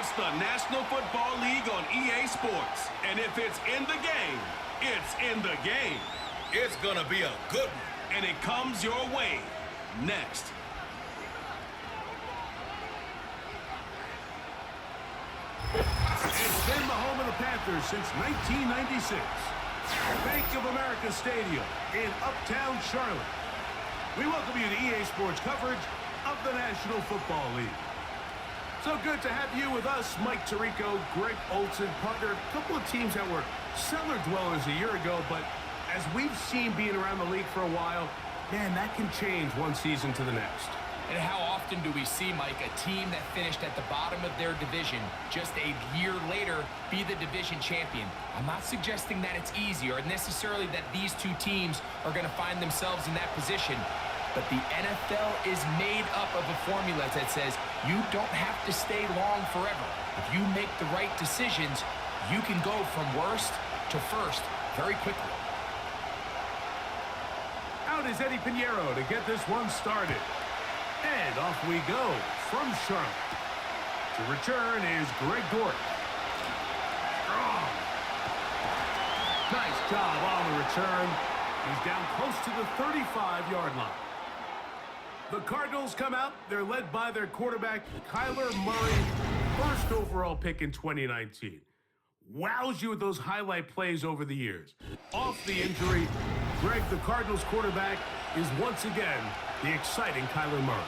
It's the National Football League on EA Sports. And if it's in the game, it's in the game. It's going to be a good one. And it comes your way next. It's been the home of the Panthers since 1996. Bank of America Stadium in Uptown Charlotte. We welcome you to EA Sports coverage of the National Football League. So good to have you with us, Mike Tirico, Greg Olson, partner. A couple of teams that were cellar dwellers a year ago, but as we've seen being around the league for a while, man, that can change one season to the next. And how often do we see, Mike, a team that finished at the bottom of their division just a year later be the division champion? I'm not suggesting that it's easy or necessarily that these two teams are going to find themselves in that position. But the NFL is made up of a formula that says you don't have to stay long forever. If you make the right decisions, you can go from worst to first very quickly. Out is Eddie Pinheiro to get this one started. And off we go from Charlotte. To return is Greg Dortch. Strong. Nice job on the return. He's down close to the 35-yard line. The Cardinals come out. They're led by their quarterback, Kyler Murray, first overall pick in 2019. Wows you with those highlight plays over the years. Off the injury, Greg, the Cardinals quarterback, is once again the exciting Kyler Murray.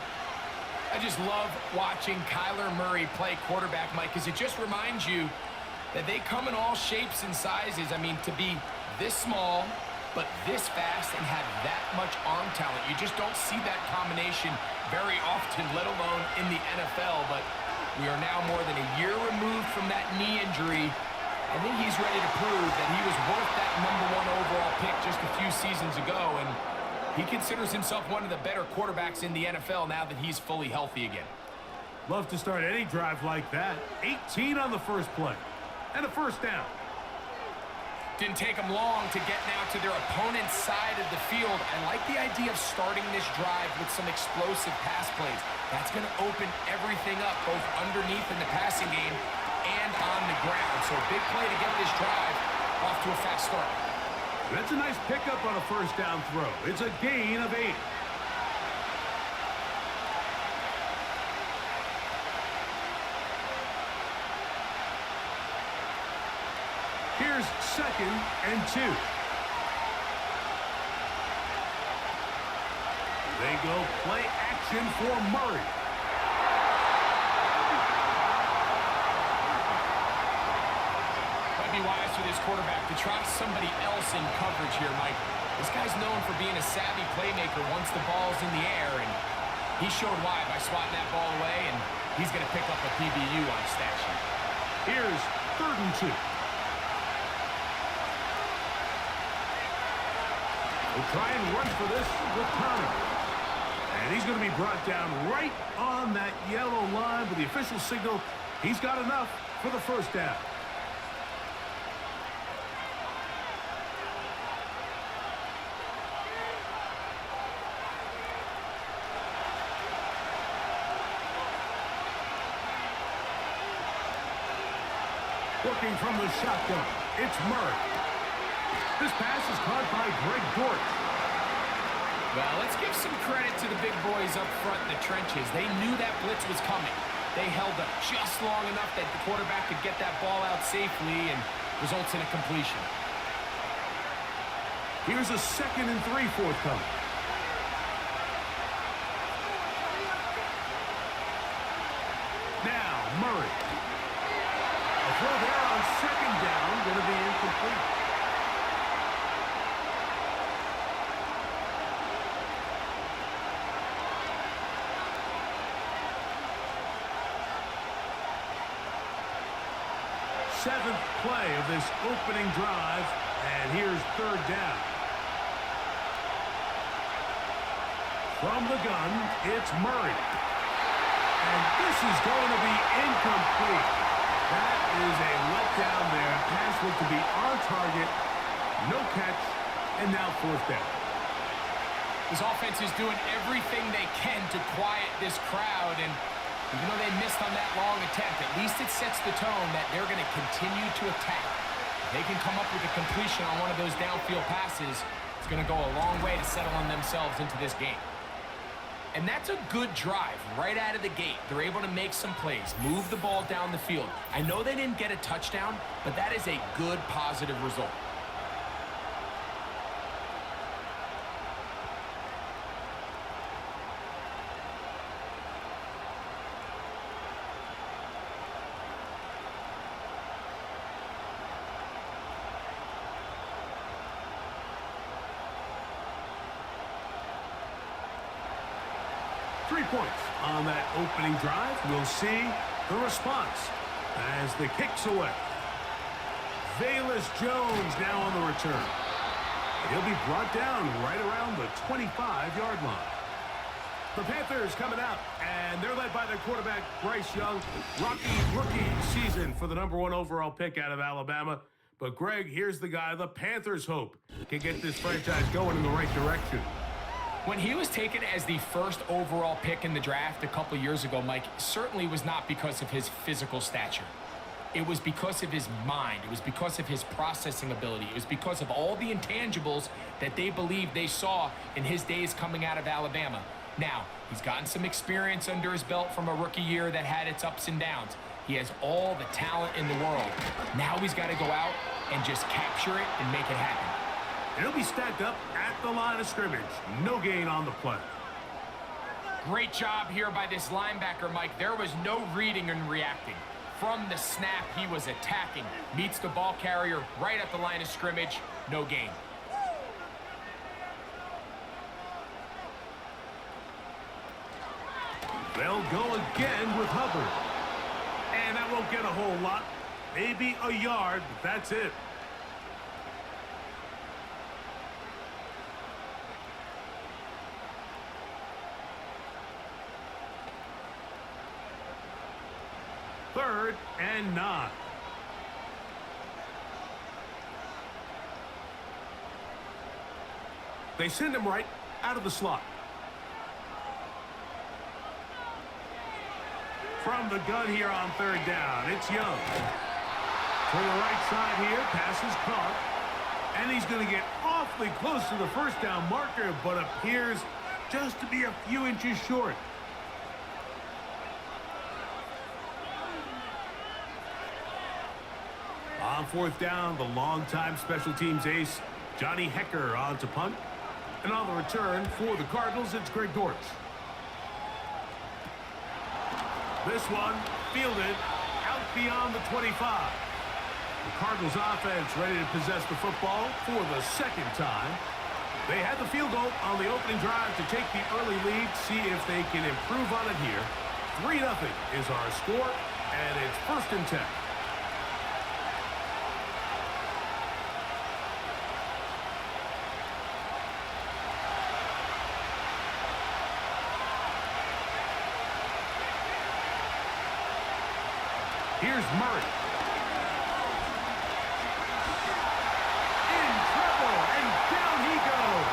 I just love watching Kyler Murray play quarterback, Mike, because it just reminds you that they come in all shapes and sizes. I mean, to be this small, but this fast and have that much arm talent, you just don't see that combination very often, let alone in the NFL. But we are now more than a year removed from that knee injury. I think he's ready to prove that he was worth that #1 overall pick just a few seasons ago, and he considers himself one of the better quarterbacks in the NFL now that he's fully healthy again. Love to start any drive like that. 18 on the first play, and a first down. Didn't take them long to get now to their opponent's side of the field. I like the idea of starting this drive with some explosive pass plays. That's going to open everything up, both underneath in the passing game and on the ground. So a big play to get this drive off to a fast start. That's a nice pickup on a first down throw. It's a gain of 8. Here's 2nd and 2. They go play action for Murray. Might be wise for this quarterback to try somebody else in coverage here, Mike. This guy's known for being a savvy playmaker once the ball's in the air, and he showed why by swatting that ball away, and he's going to pick up a PBU on a stat sheet. Here's 3rd and 2. We'll try and run for this with Turner. And he's going to be brought down right on that yellow line with the official signal. He's got enough for the first down. Working from the shotgun, it's Murray. This pass is caught by Greg Dortch. Well, let's give some credit to the big boys up front in the trenches. They knew that blitz was coming. They held up just long enough that the quarterback could get that ball out safely and results in a completion. Here's a 2nd and 3 forthcoming. Now, Murray. A throw there on 2nd down, going to be incomplete. Seventh play of this opening drive, and here's 3rd down. From the gun, it's Murray. And this is going to be incomplete. That is a letdown there. Pass looked to be on target. No catch, and now 4th down. This offense is doing everything they can to quiet this crowd, and Even though they missed on that long attempt, at least it sets the tone that they're going to continue to attack. If they can come up with a completion on one of those downfield passes, it's going to go a long way to settling themselves into this game. And that's a good drive right out of the gate. They're able to make some plays, move the ball down the field. I know they didn't get a touchdown, but that is a good, positive result. Points on that opening drive. We'll see the response as the kick's away. Velus Jones now on the return. He'll be brought down right around the 25-yard line. The Panthers coming out, and they're led by their quarterback, Bryce Young. Rookie season for the #1 overall pick out of Alabama. But, Greg, here's the guy the Panthers hope can get this franchise going in the right direction. When he was taken as the first overall pick in the draft a couple years ago, Mike, certainly was not because of his physical stature. It was because of his mind. It was because of his processing ability. It was because of all the intangibles that they believed they saw in his days coming out of Alabama. Now, he's gotten some experience under his belt from a rookie year that had its ups and downs. He has all the talent in the world. Now he's got to go out and just capture it and make it happen. He'll be stacked up at the line of scrimmage. No gain on the play. Great job here by this linebacker, Mike. There was no reading and reacting. From the snap, he was attacking. Meets the ball carrier right at the line of scrimmage. No gain. They'll go again with Hubbard. And that won't get a whole lot. Maybe a yard, but that's it. Third and 9. They send him right out of the slot. From the gun here on third down, it's Young. To the right side here, pass is caught. And he's going to get awfully close to the first down marker, but appears just to be a few inches short. On fourth down, the longtime special teams ace, Johnny Hecker, on to punt. And on the return for the Cardinals, it's Greg Dortch. This one fielded out beyond the 25. The Cardinals offense ready to possess the football for the second time. They had the field goal on the opening drive to take the early lead, see if they can improve on it here. 3-0 is our score, and it's 1st and 10. Here's Murray. In trouble, and down he goes.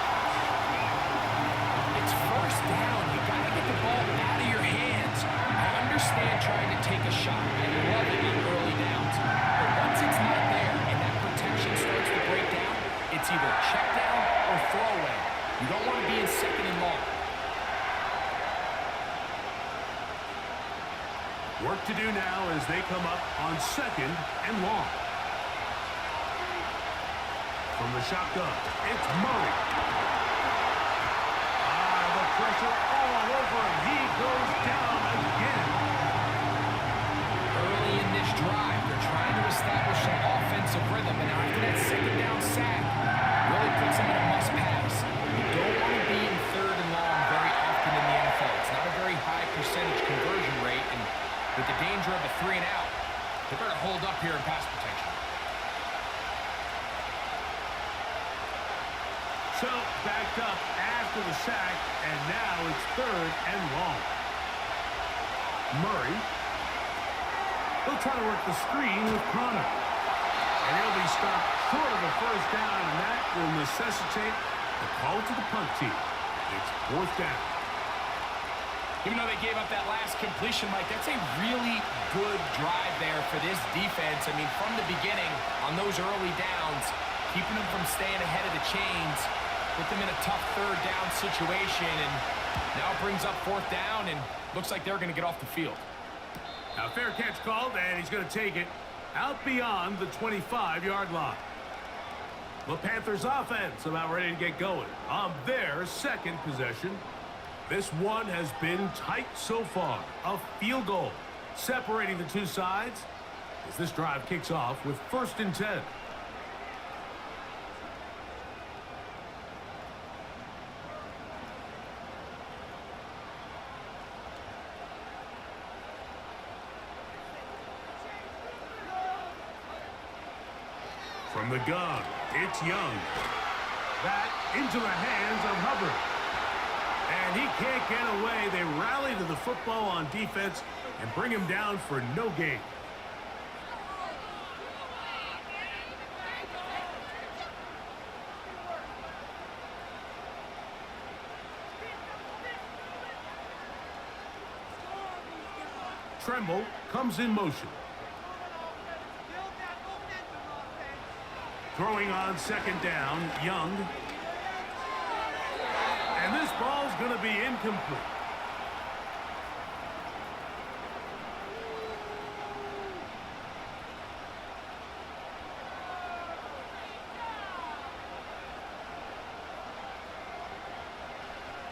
It's 1st down. You got to get the ball out of your hands. I understand trying to take a shot. I love it in early downs. But once it's not there and that protection starts to break down, it's either check down or throw away. You don't want to be in 2nd and long. Work to do now as they come up on 2nd and long. From the shotgun, it's Murray. The pressure all over him. He goes down again. Early in this drive, they're trying to establish some offensive rhythm, and after that 2nd down sack, really puts them in a must-pass. You don't want to be in 3rd and long very often in the NFL. It's not a very high percentage conversion rate, and with the danger of a 3 and out, they better hold up here in pass protection. So, backed up after the sack, and now it's 3rd and long. Murray. He'll try to work the screen with Connor. And he'll be stopped short of the 1st down, and that will necessitate the call to the punt team. It's 4th down. Even though they gave up that last completion, Mike, that's a really good drive there for this defense. I mean, from the beginning, on those early downs, keeping them from staying ahead of the chains, put them in a tough third down situation, and now it brings up fourth down, and looks like they're going to get off the field. Now, fair catch called, and he's going to take it out beyond the 25-yard line. The Panthers offense about ready to get going on their second possession. This one has been tight so far. A field goal separating the two sides as this drive kicks off with 1st and 10. From the gun, it's Young. That into the hands of Hubbard. And he can't get away. They rally to the football on defense and bring him down for no gain. Tremble comes in motion. Throwing on 2nd down, Young. And this ball's going to be incomplete.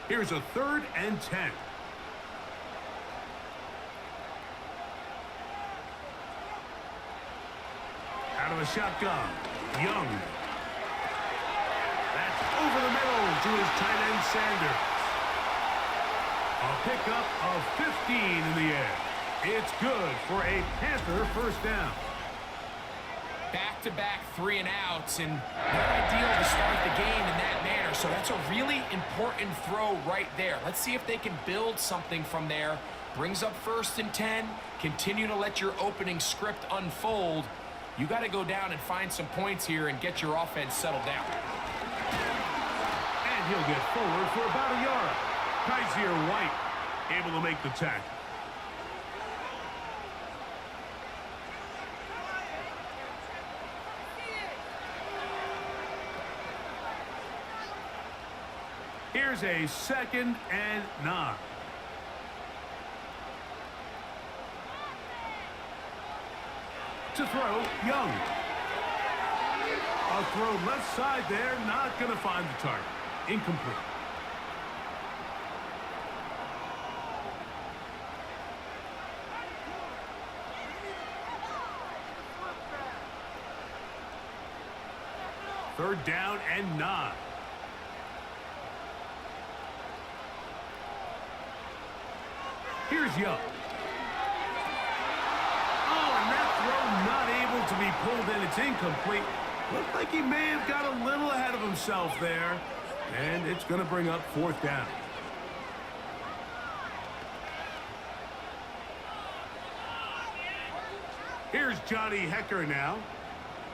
Here's a 3rd and 10. Out of the shotgun, Young. That's over the middle to his tight end, Sanders. A pickup of 15 in the air. It's good for a Panther 1st down. Back-to-back 3-and-outs, and not ideal to start the game in that manner. So that's a really important throw right there. Let's see if they can build something from there. Brings up 1st and 10. Continue to let your opening script unfold. You got to go down and find some points here and get your offense settled down. And he'll get forward for about a yard. Kaiser White able to make the tackle. Here's a 2nd and 9. To throw, Young. A throw left side there, not going to find the target. Incomplete. Third down and 9. Here's Young. Not able to be pulled in. It's incomplete. Looked like he may have got a little ahead of himself there. And it's going to bring up 4th down. Here's Johnny Hecker now.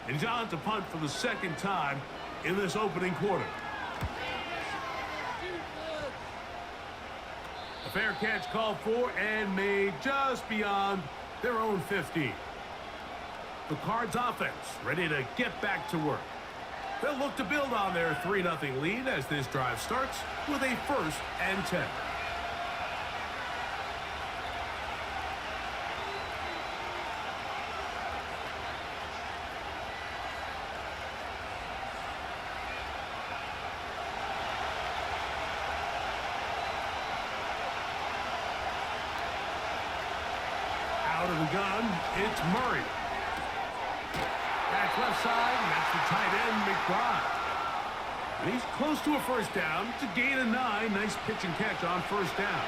And he's on to punt for the 2nd time in this opening quarter. A fair catch called for and made just beyond their own 15. The Cards offense ready to get back to work. They'll look to build on their 3-0 lead as this drive starts with a 1st and 10. Out of the gun, it's Murray. That's left side, and that's the tight end, McBride. And he's close to a 1st down. It's a gain of 9. Nice pitch and catch on 1st down.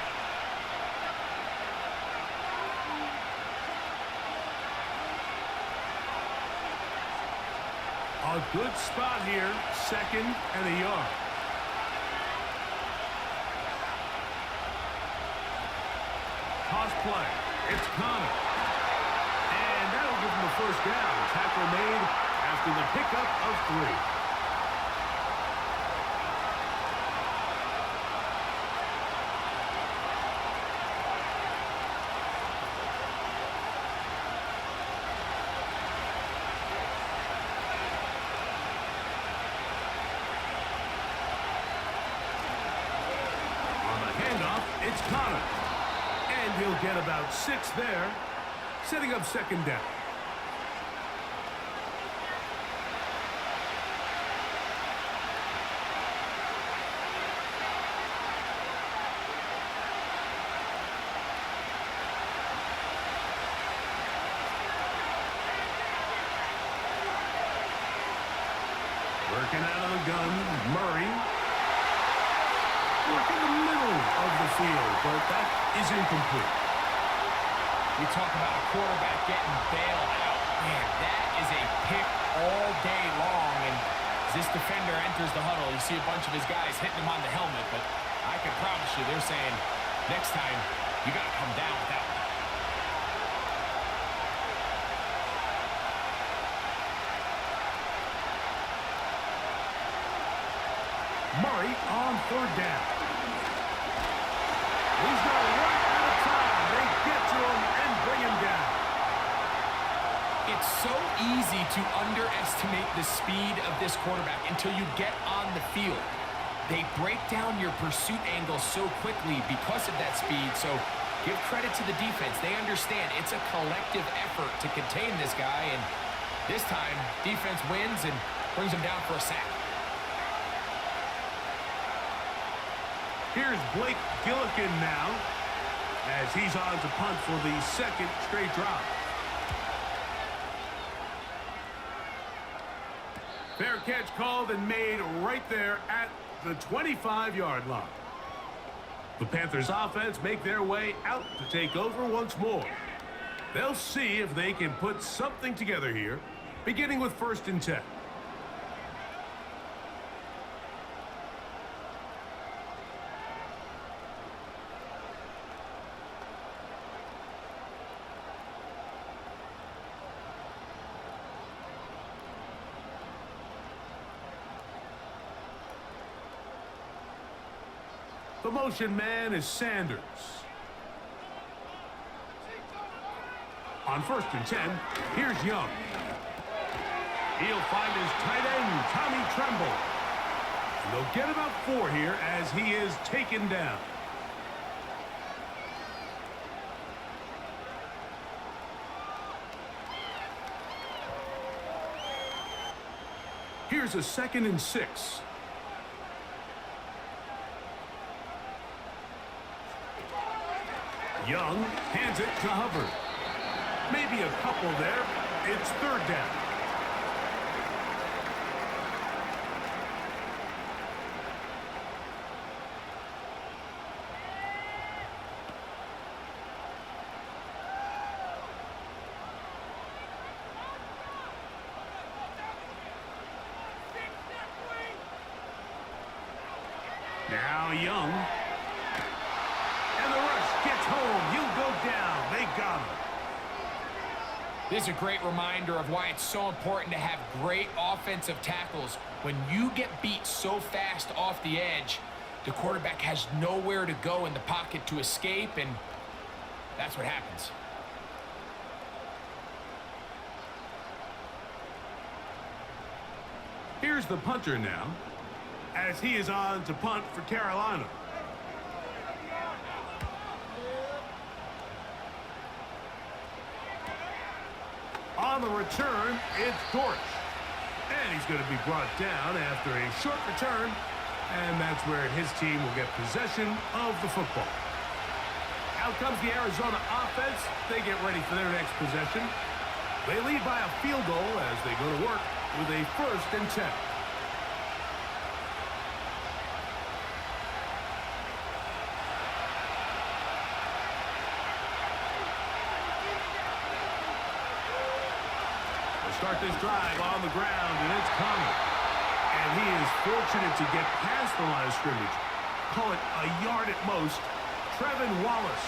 A good spot here, 2nd and a yard. Toss play. It's Connor. And that'll give him the 1st down. Tackle made after the pickup of 3. It's Connor. And he'll get about 6 there, setting up second down. Working out of the gun, Murray. Working the middle of the field, but that is incomplete. You talk about a quarterback getting bailed out. Man, that is a pick all day long. And as this defender enters the huddle, you see a bunch of his guys hitting him on the helmet. But I can promise you, they're saying, next time, you got to come down with that one. Murray on third down. He's going to run out of time. They get to him and bring him down. It's so easy to underestimate the speed of this quarterback until you get on the field. They break down your pursuit angle so quickly because of that speed. So give credit to the defense. They understand it's a collective effort to contain this guy. And this time, defense wins and brings him down for a sack. Here's Blake Gillikin now, as he's on to punt for the second straight drop. Fair catch called and made right there at the 25-yard line. The Panthers offense make their way out to take over once more. They'll see if they can put something together here, beginning with 1st and 10. The motion man is Sanders. On 1st and 10, here's Young. He'll find his tight end, Tommy Tremble. And they'll get about 4 here as he is taken down. Here's a 2nd and 6. Young hands it to Hubbard. Maybe a couple there. It's 3rd down. Now Young. And the rush gets home. He'll go down. They got him. This is a great reminder of why it's so important to have great offensive tackles. When you get beat so fast off the edge, the quarterback has nowhere to go in the pocket to escape, and that's what happens. Here's the punter now, as he is on to punt for Carolina. On the return, it's Dortch. And he's going to be brought down after a short return, and that's where his team will get possession of the football. Out comes the Arizona offense. They get ready for their next possession. They lead by a field goal as they go to work with a 1st and 10. Start this drive on the ground, and it's Connor. And he is fortunate to get past the line of scrimmage. Call it a yard at most. Trevin Wallace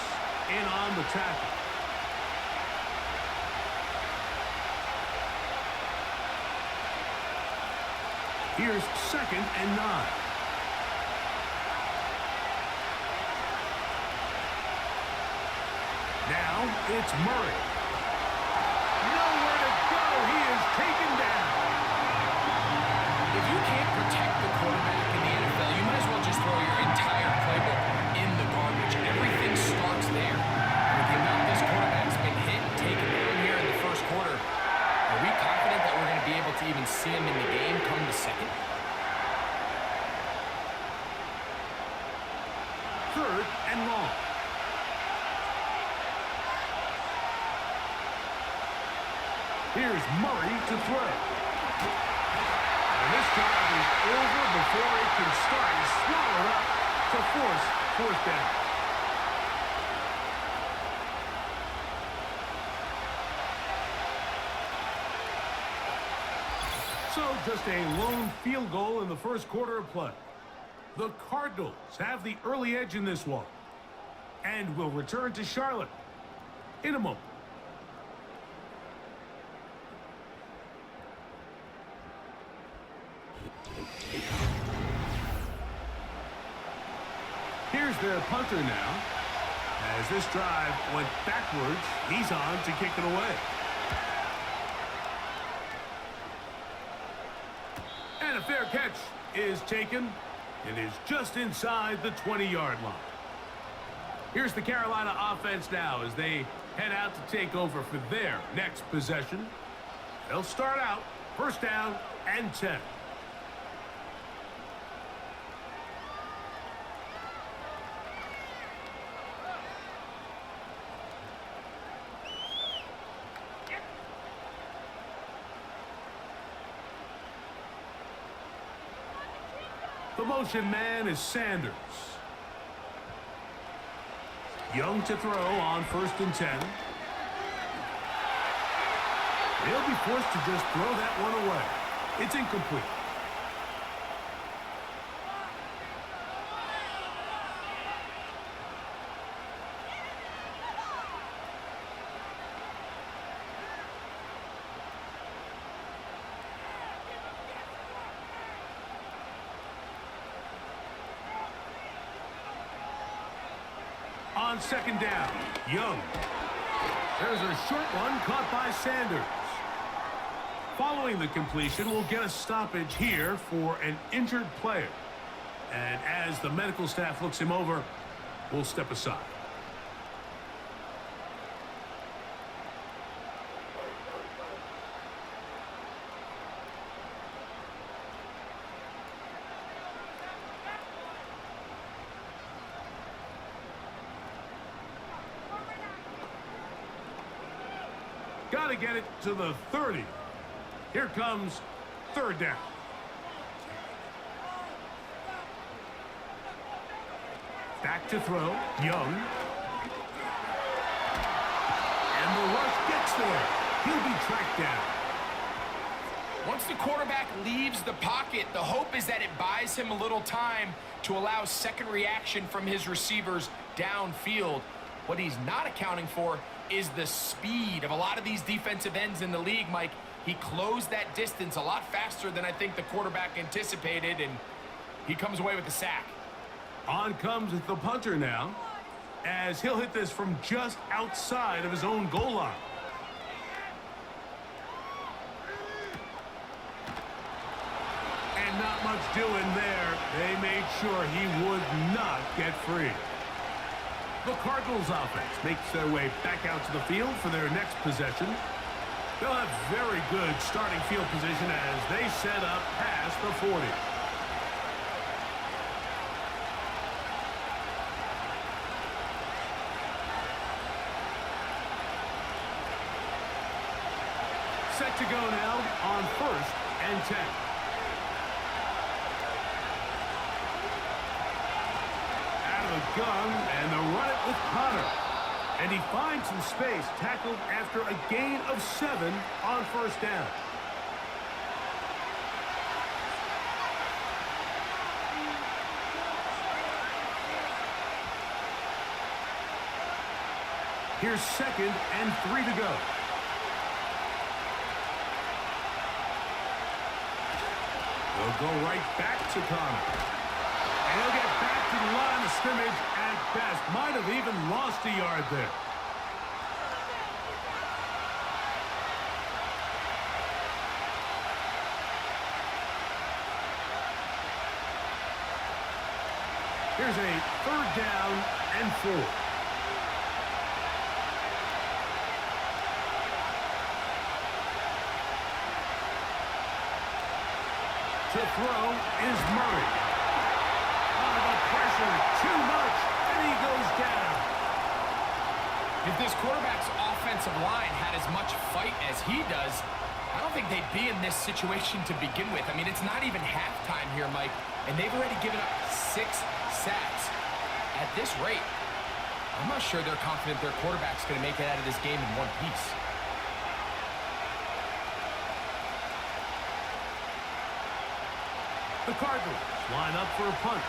in on the tackle. Here's 2nd and 9. Now it's Murray. Taken down. If you can't protect the quarterback in the NFL, you might as well just throw your entire playbook in the garbage. come to second. Third and long. Here's Murray to throw. And this drive is over before it can start. He's swallowed up to force fourth down. So just a lone field goal in the first quarter of play. The Cardinals have the early edge in this one and will return to Charlotte in a moment. Here's their punter now. As this drive went backwards, he's on to kick it away. And a fair catch is taken. It is just inside the 20-yard line. Here's the Carolina offense now as they head out to take over for their next possession. They'll start out first down and 10. The motion man is Sanders. Young to throw on first and 10. They'll be forced to just throw that one away. It's incomplete. On second down, Young. There's a short one caught by Sanders. Following the completion, we'll get a stoppage here for an injured player. And as the medical staff looks him over, we'll step aside. Got to get it to the 30. Here comes third down. Back to throw, Young. And the rush gets there. He'll be tracked down. Once the quarterback leaves the pocket, the hope is that it buys him a little time to allow second reaction from his receivers downfield. What he's not accounting for is the speed of a lot of these defensive ends in the league, Mike. He closed that distance a lot faster than I think the quarterback anticipated, and he comes away with the sack. On comes the punter now, as he'll hit this from just outside of his own goal line. And not much doing there. They made sure he would not get free. The Cardinals offense makes their way back out to the field for their next possession. They'll have very good starting field position as they set up past the 40. Set to go now on first and 10. The gun, and they'll run it with Connor. And he finds some space, tackled after a gain of 7 on first down. Here's second and 3 to go. They'll go right back to Connor. And he'll get back to the line of scrimmage at best. Might have even lost a yard there. Here's a third down and 4. To throw is Murray. The pressure, too much, and he goes down. If this quarterback's offensive line had as much fight as he does, I don't think they'd be in this situation to begin with. I mean, it's not even halftime here, Mike, and they've already given up 6 sacks. At this rate, I'm not sure they're confident their quarterback's going to make it out of this game in one piece. The Cardinals line up for a punt.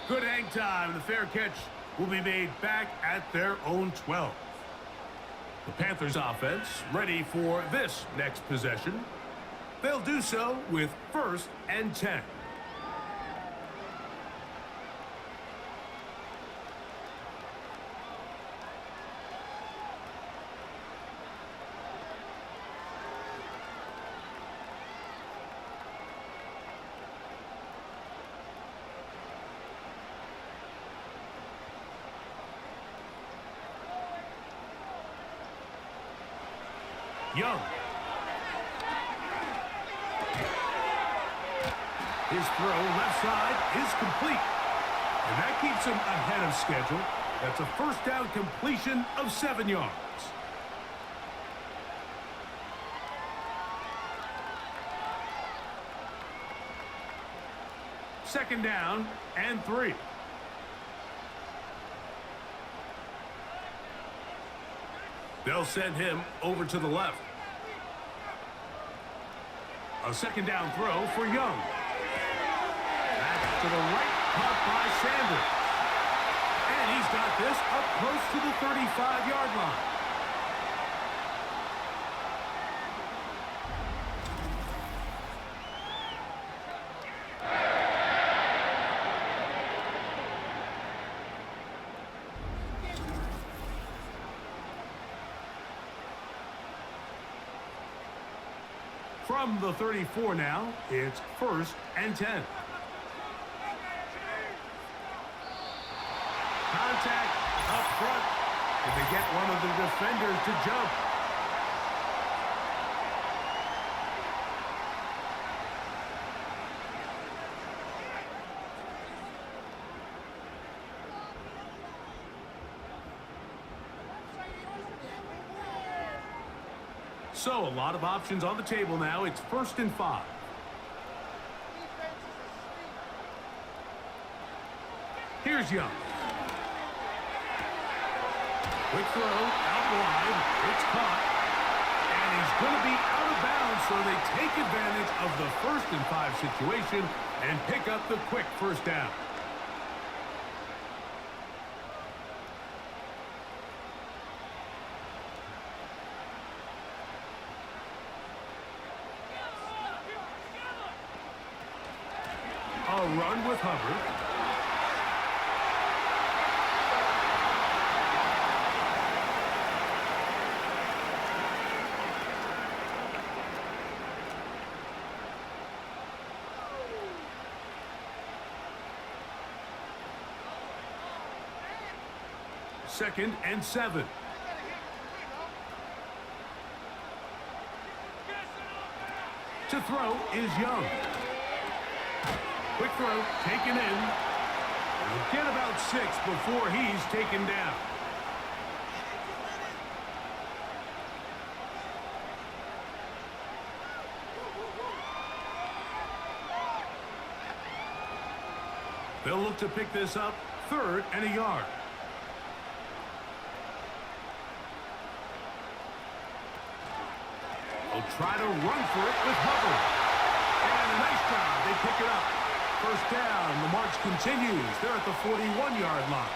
Good hang time. The fair catch will be made back at their own 12. The Panthers offense ready for this next possession. They'll do so with 1st and 10. Young. His throw left side is complete. And that keeps him ahead of schedule. That's a first down completion of 7 yards. Second down and 3. They'll send him over to the left. A second down throw for Young. That's to the right, caught by Sanders. And he's got this up close to the 35-yard line. From the 34 now, it's 1st and 10. Contact up front. Did they get one of the defenders to jump? So, a lot of options on the table now. It's 1st and 5. Here's Young. Quick throw, out wide. It's caught. And he's going to be out of bounds, so they take advantage of the 1st and 5 situation and pick up the quick first down. A run with Hubbard. Second and 7. To throw is Young. Quick throw, taken in. He'll get about 6 before he's taken down. They'll look to pick this up, 3rd and a yard. They'll try to run for it with Hubbard. And a nice job, they pick it up. First down, the march continues. They're at the 41-yard line.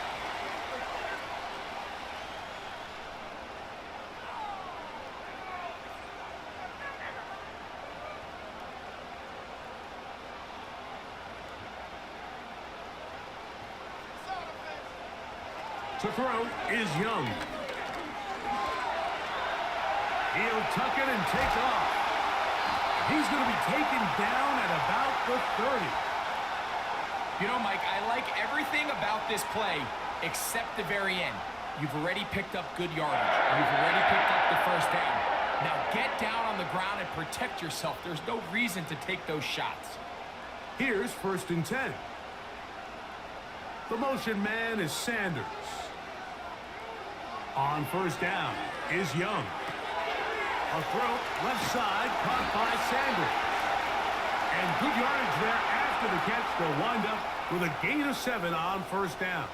To throw is Young. He'll tuck it and take off. He's going to be taken down at about the 30. You know, Mike, I like everything about this play except the very end. you've already picked up good yardage. You've already picked up the first down. Now get down on the ground and protect yourself. There's no reason to take those shots. Here's 1st and 10. The motion man is Sanders. On 1st down is Young. A throw left side caught by Sanders. And good yardage there after the catch. They'll wind up with a gain of 7 on 1st down.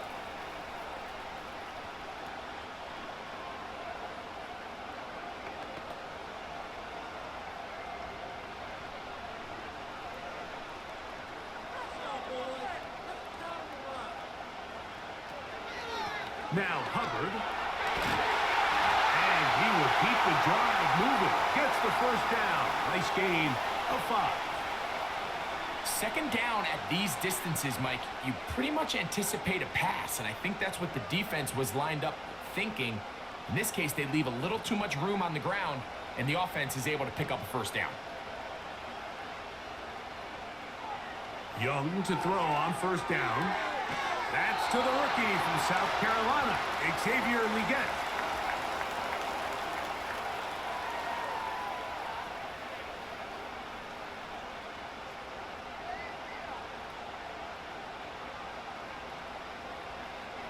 Now Hubbard. And he will keep the drive moving. Gets the 1st down. Nice gain of 5. 2nd down at these distances, Mike, you pretty much anticipate a pass, and I think that's what the defense was lined up thinking. In this case, they leave a little too much room on the ground, and the offense is able to pick up a 1st down. Young to throw on 1st down. That's to the rookie from South Carolina, Xavier Legette.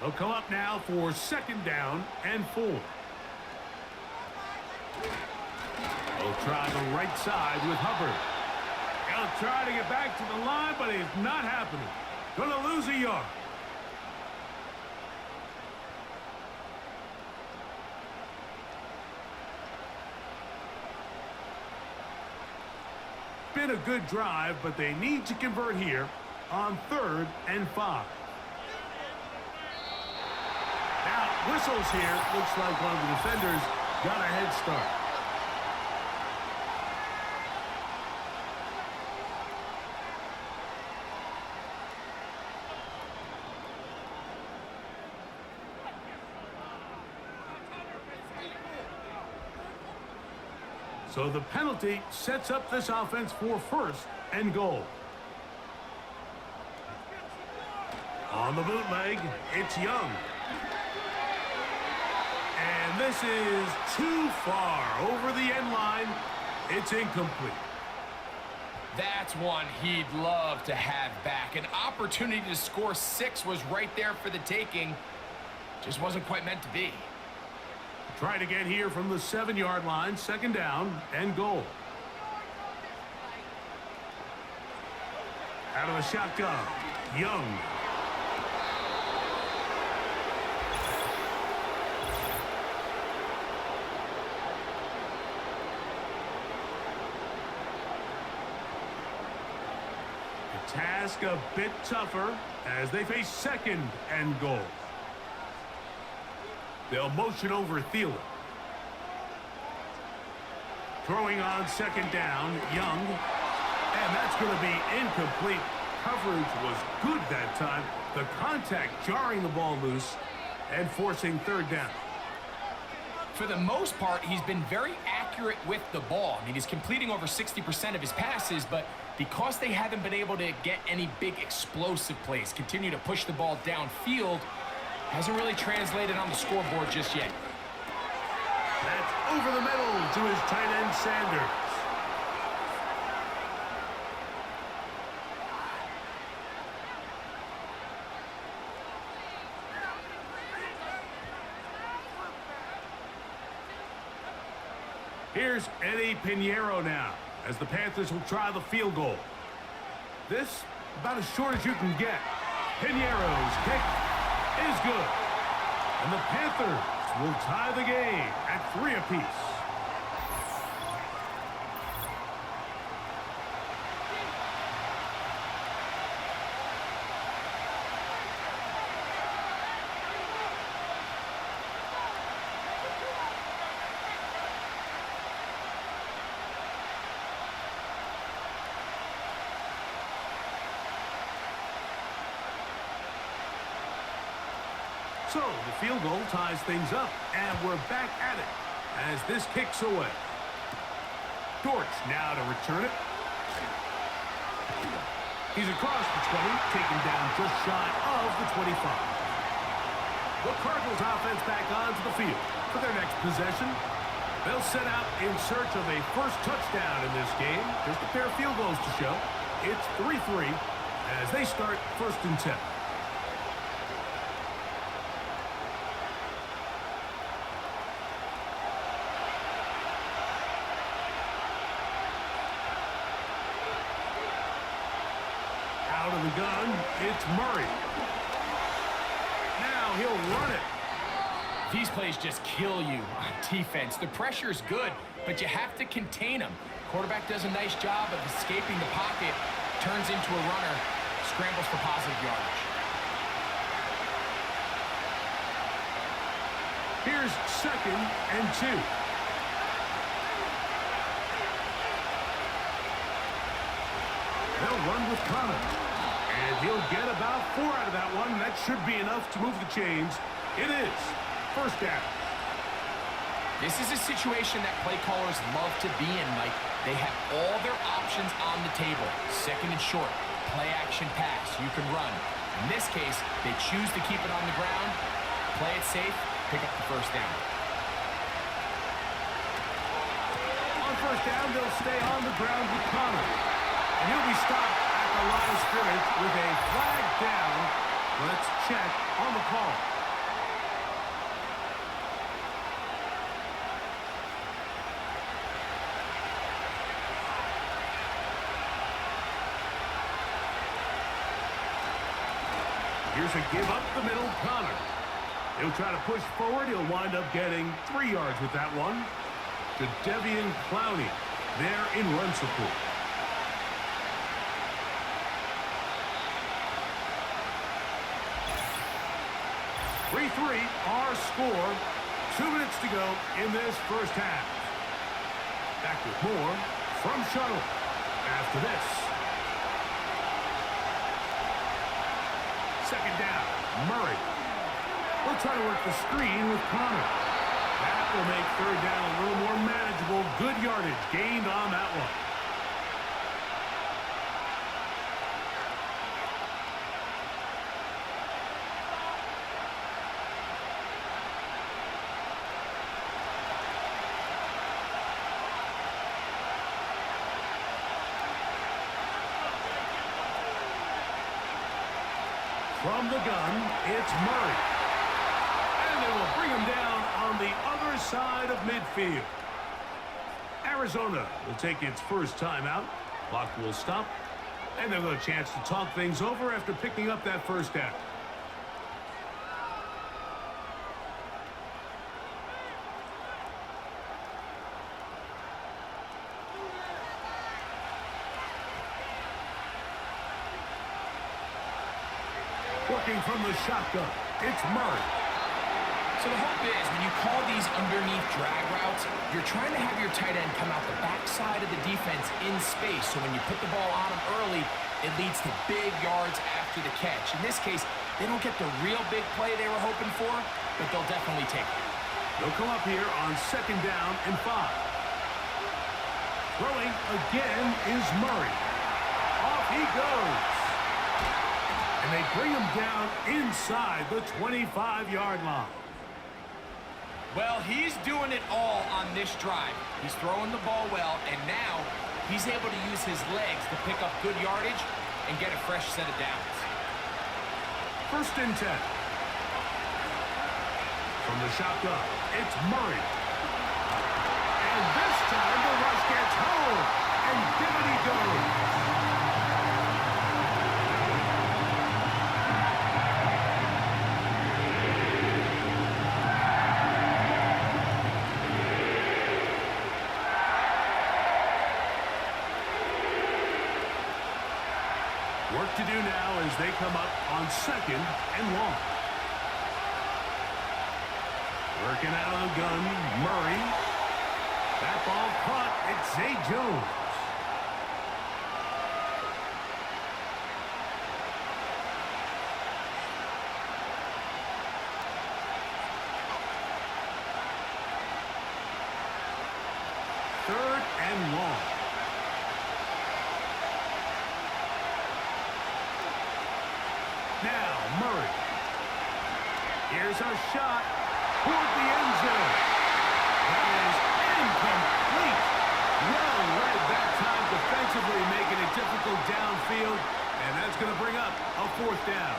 They'll come up now for 2nd down and 4. They'll try the right side with Hubbard. He'll try to get back to the line, but it's not happening. Gonna lose a yard. Been a good drive, but they need to convert here on 3rd and 5. Now, whistles here. Looks like one of the defenders got a head start. So the penalty sets up this offense for 1st and goal. On the bootleg, it's Young. And this is too far over the end line. It's incomplete. That's one he'd love to have back. An opportunity to score 6 was right there for the taking. Just wasn't quite meant to be. Try to get here from the 7-yard line, 2nd down and goal. Out of the shotgun, Young. The task a bit tougher as they face 2nd and goal. They'll motion over Thielen. Throwing on 2nd down, Young. And that's going to be incomplete. Coverage was good that time. The contact jarring the ball loose and forcing 3rd down. For the most part, he's been very accurate with the ball. I mean, he's completing over 60% of his passes, but because they haven't been able to get any big explosive plays, continue to push the ball downfield, hasn't really translated on the scoreboard just yet. That's over the middle to his tight end, Sanders. Here's Eddie Pinheiro now, as the Panthers will try the field goal. This, about as short as you can get. Pinheiro's kick is good. And the Panthers will tie the game at 3 apiece. So the field goal ties things up, and we're back at it as this kicks away. Dortch now to return it. He's across the 20, taken down just shy of the 25. The Cardinals offense back onto the field for their next possession. They'll set out in search of a first touchdown in this game. Just a pair of field goals to show. It's 3-3 as they start 1st and 10. Out of the gun, it's Murray. Now he'll run it. These plays just kill you on defense. The pressure's good, but you have to contain them. Quarterback does a nice job of escaping the pocket, turns into a runner, scrambles for positive yardage. Here's 2nd and 2. They'll run with Connor. And he'll get about 4 out of that one. That should be enough to move the chains. It is 1st down. This is a situation that play callers love to be in, Mike. They have all their options on the table. 2nd and short, play action pass, you can run. In this case, they choose to keep it on the ground, play it safe, pick up the 1st down. On 1st down, they'll stay on the ground with Connor. And he'll be stopped at the line of scrimmage with a flag down. Let's check on the call. Here's a give up the middle, Connor. He'll try to push forward. He'll wind up getting 3 yards with that one. To Devian Clowney there in run support. (3-3) our score. 2 minutes to go in this 1st half. Back with more from Shuttle after this. 2nd down, Murray. We'll try to work the screen with Connor. That will make 3rd down a little more manageable. Good yardage gained on that one. From the gun, it's Murray. And they will bring him down on the other side of midfield. Arizona will take its first timeout. Clock will stop. And they'll get a chance to talk things over after picking up that 1st down. Working from the shotgun, it's Murray. So the hope is when you call these underneath drag routes, you're trying to have your tight end come out the backside of the defense in space. So when you put the ball on him early, it leads to big yards after the catch. In this case, they don't get the real big play they were hoping for, but they'll definitely take it. They'll come up here on 2nd down and 5. Throwing again is Murray. Off he goes. And they bring him down inside the 25-yard line. Well, he's doing it all on this drive. He's throwing the ball well, and now he's able to use his legs to pick up good yardage and get a fresh set of downs. 1st and 10. From the shotgun, it's Murray. And this time the rush gets home. And down he goes. Work to do now as they come up on 2nd and long. Working out of the gun, Murray. That ball caught. It's Zay Jones. Third and long. Now, Murray. Here's a shot toward the end zone. That is incomplete. Well read that time defensively, making it difficult downfield, and that's going to bring up a fourth down.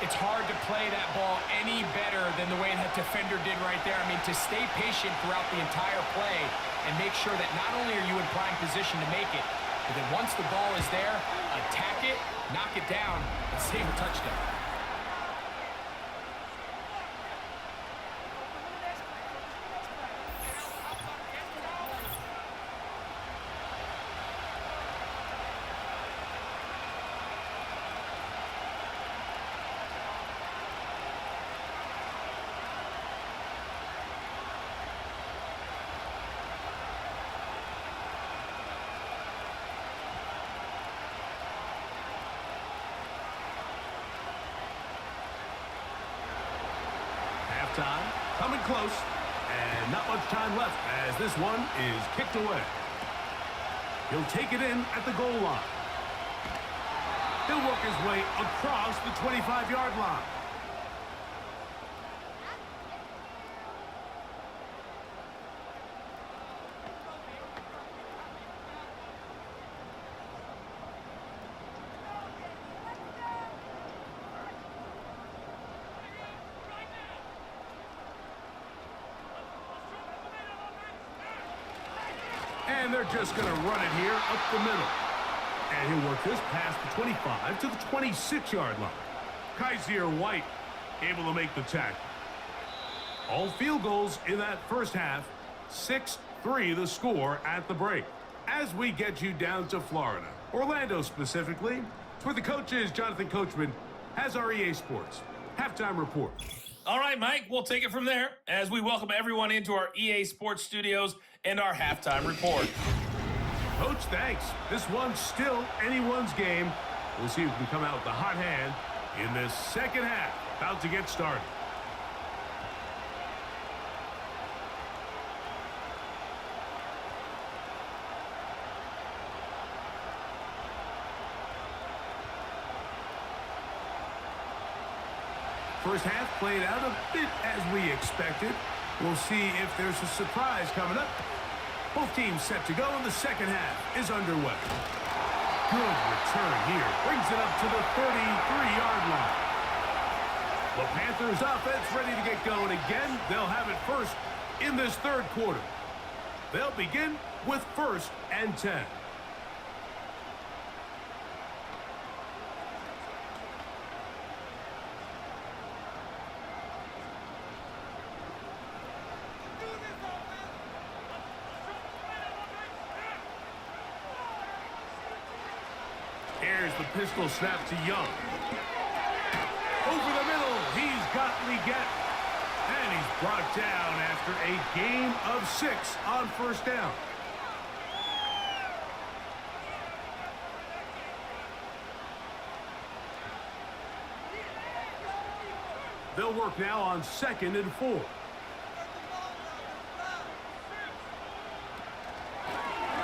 It's hard to play that ball any better than the way that defender did right there. I mean, to stay patient throughout the entire play and make sure that not only are you in prime position to make it, but then once the ball is there, attack it, knock it down, and save a touchdown. Time coming close, and not much time left as this one is kicked away. He'll take it in at the goal line. He'll work his way across the 25-yard line. And they're just going to run it here up the middle. And he'll work this past the 25 to the 26-yard line. Kaiser White able to make the tackle. All field goals in that first half. 6-3 the score at the break. As we get you down to Florida, Orlando specifically, it's where the coach is. Jonathan Coachman has our EA Sports halftime report. All right, Mike, we'll take it from there as we welcome everyone into our EA Sports studios and our halftime report. Coach, thanks. This one's still anyone's game. We'll see who can come out with the hot hand in this second half. About to get started. First half played out a bit as we expected. We'll see if there's a surprise coming up. Both teams set to go, and the second half is underway. Good return here. Brings it up to the 33-yard line. The Panthers offense ready to get going again. They'll have it first in this third quarter. They'll begin with 1st and 10. Here's the pistol snap to Young. Over the middle, he's got Leggett. And he's brought down after a gain of 6 on first down. They'll work now on 2nd and 4.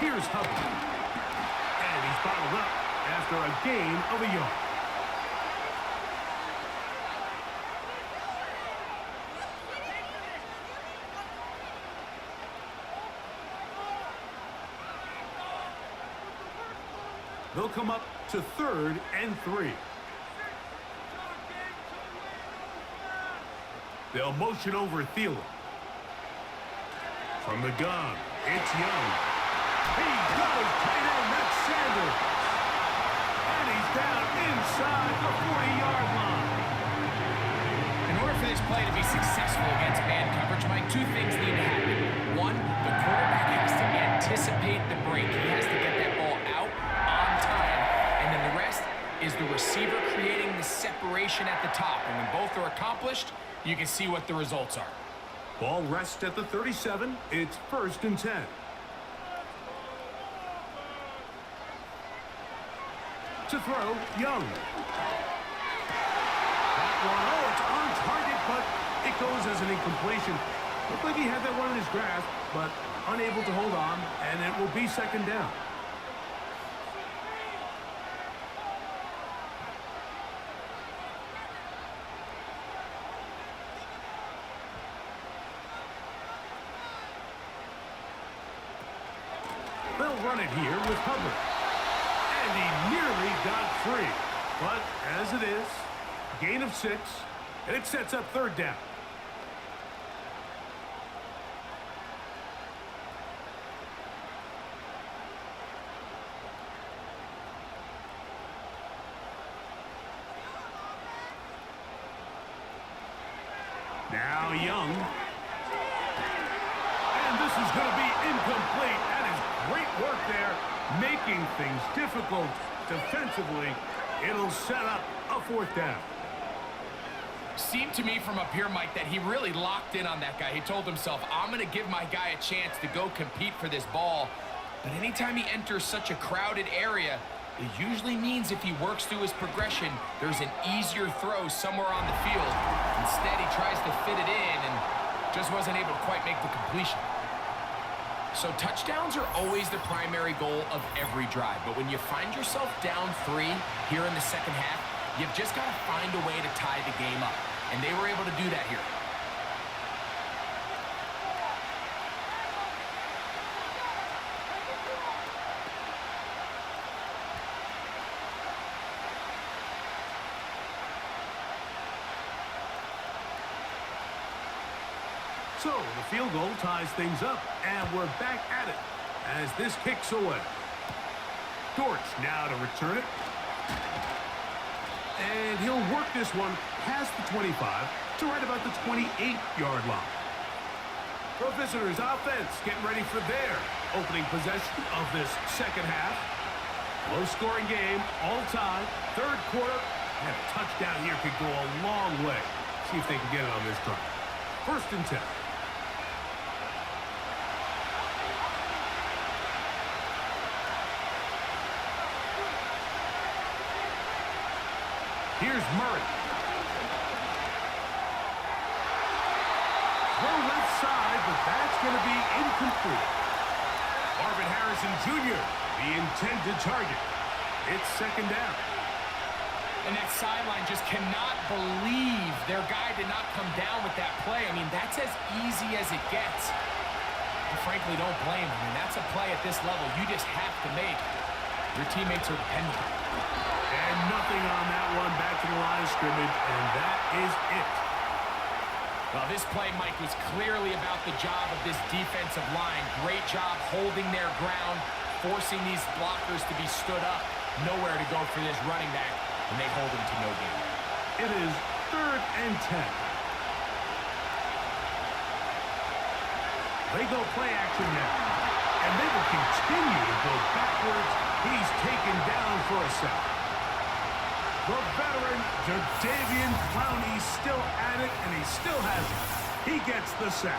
Here's Hubbard. And he's bottled up after a gain of a yard. They'll come up to 3rd and 3. They'll motion over Thielen. From the gun, it's Young. He goes tight end, that's Sanders. And he's down inside the 40-yard line. In order for this play to be successful against man coverage, Mike, 2 things need to happen. 1, the quarterback has to anticipate the break. He has to get that ball out on time. And then the rest is the receiver creating the separation at the top. And when both are accomplished, you can see what the results are. Ball rests at the 37. It's 1st and 10. To throw, Young. That one, it's on target, but it goes as an incompletion. Looked like he had that one in his grasp, but unable to hold on, and it will be 2nd down. They'll run it here with Hubbard. And he nearly got free. But as it is, gain of 6, and it sets up third down. Now Young. And this is going to be incomplete. That is great work there, making things difficult defensively. It'll set up a fourth down. Seemed to me from up here, Mike, that he really locked in on that guy. He told himself, I'm going to give my guy a chance to go compete for this ball. But anytime he enters such a crowded area, it usually means if he works through his progression, there's an easier throw somewhere on the field. Instead, he tries to fit it in and just wasn't able to quite make the completion. So touchdowns are always the primary goal of every drive. But when you find yourself down 3 here in the second half, you've just got to find a way to tie the game up. And they were able to do that here. So the field goal ties things up, and we're back at it as this kicks away. Dortch now to return it. And he'll work this one past the 25 to right about the 28-yard line. The visitors' offense getting ready for their opening possession of this second half. Low-scoring game, all time, third quarter, and a touchdown here could go a long way. See if they can get it on this drive. 1st and 10. Here's Murray. Throw left side, but that's going to be incomplete. Marvin Harrison Jr., the intended target. It's 2nd down. And that sideline just cannot believe their guy did not come down with that play. I mean, that's as easy as it gets. I frankly don't blame him. I mean, that's a play at this level you just have to make. Your teammates are dependent. And nothing on that one, back to the line of scrimmage, and that is it. Well, this play, Mike, was clearly about the job of this defensive line. Great job holding their ground, forcing these blockers to be stood up. Nowhere to go for this running back, and they hold him to no gain. It is 3rd and 10. They go play action now, and they will continue to go backwards. He's taken down for a sack. The veteran, Jadeveon Clowney, still at it, and he still has it. He gets the sack.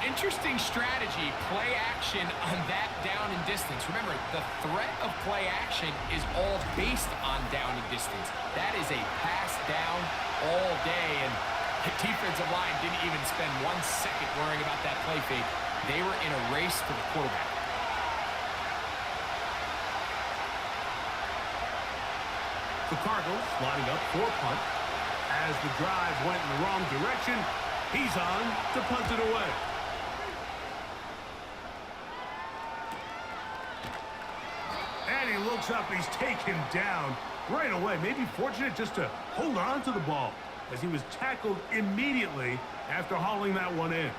Interesting strategy, play action on that down and distance. Remember, the threat of play action is all based on down and distance. That is a pass down all day, and the defensive line didn't even spend 1 second worrying about that play fake. They were in a race to the quarterback. The Cardinals lining up for punt. As the drive went in the wrong direction, he's on to punt it away. And he looks up, he's taken down right away. Maybe fortunate just to hold on to the ball as he was tackled immediately after hauling that one in.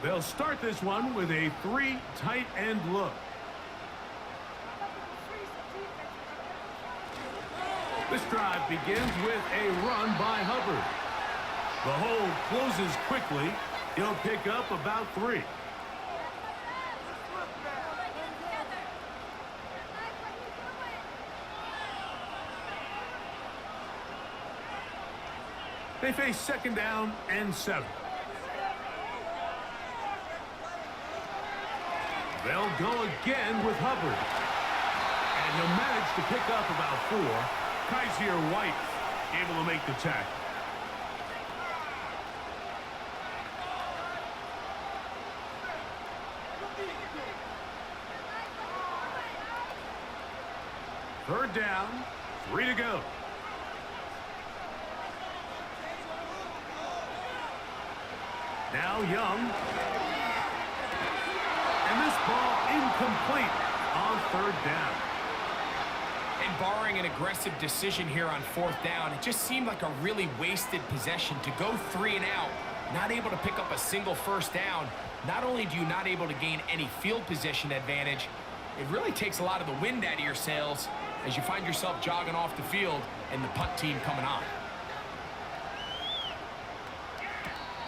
They'll start this one with a 3 tight end look. This drive begins with a run by Hubbard. The hole closes quickly. He'll pick up about 3. They face 2nd down and 7. They'll go again with Hubbard. And he'll manage to pick up about 4. Kaiser White able to make the tackle. Third down, 3 to go. Now Young. And this ball incomplete on third down. And barring an aggressive decision here on fourth down, it just seemed like a really wasted possession to go 3 and out, not able to pick up a single first down. Not only do you not able to gain any field position advantage, it really takes a lot of the wind out of your sails as you find yourself jogging off the field and the punt team coming on.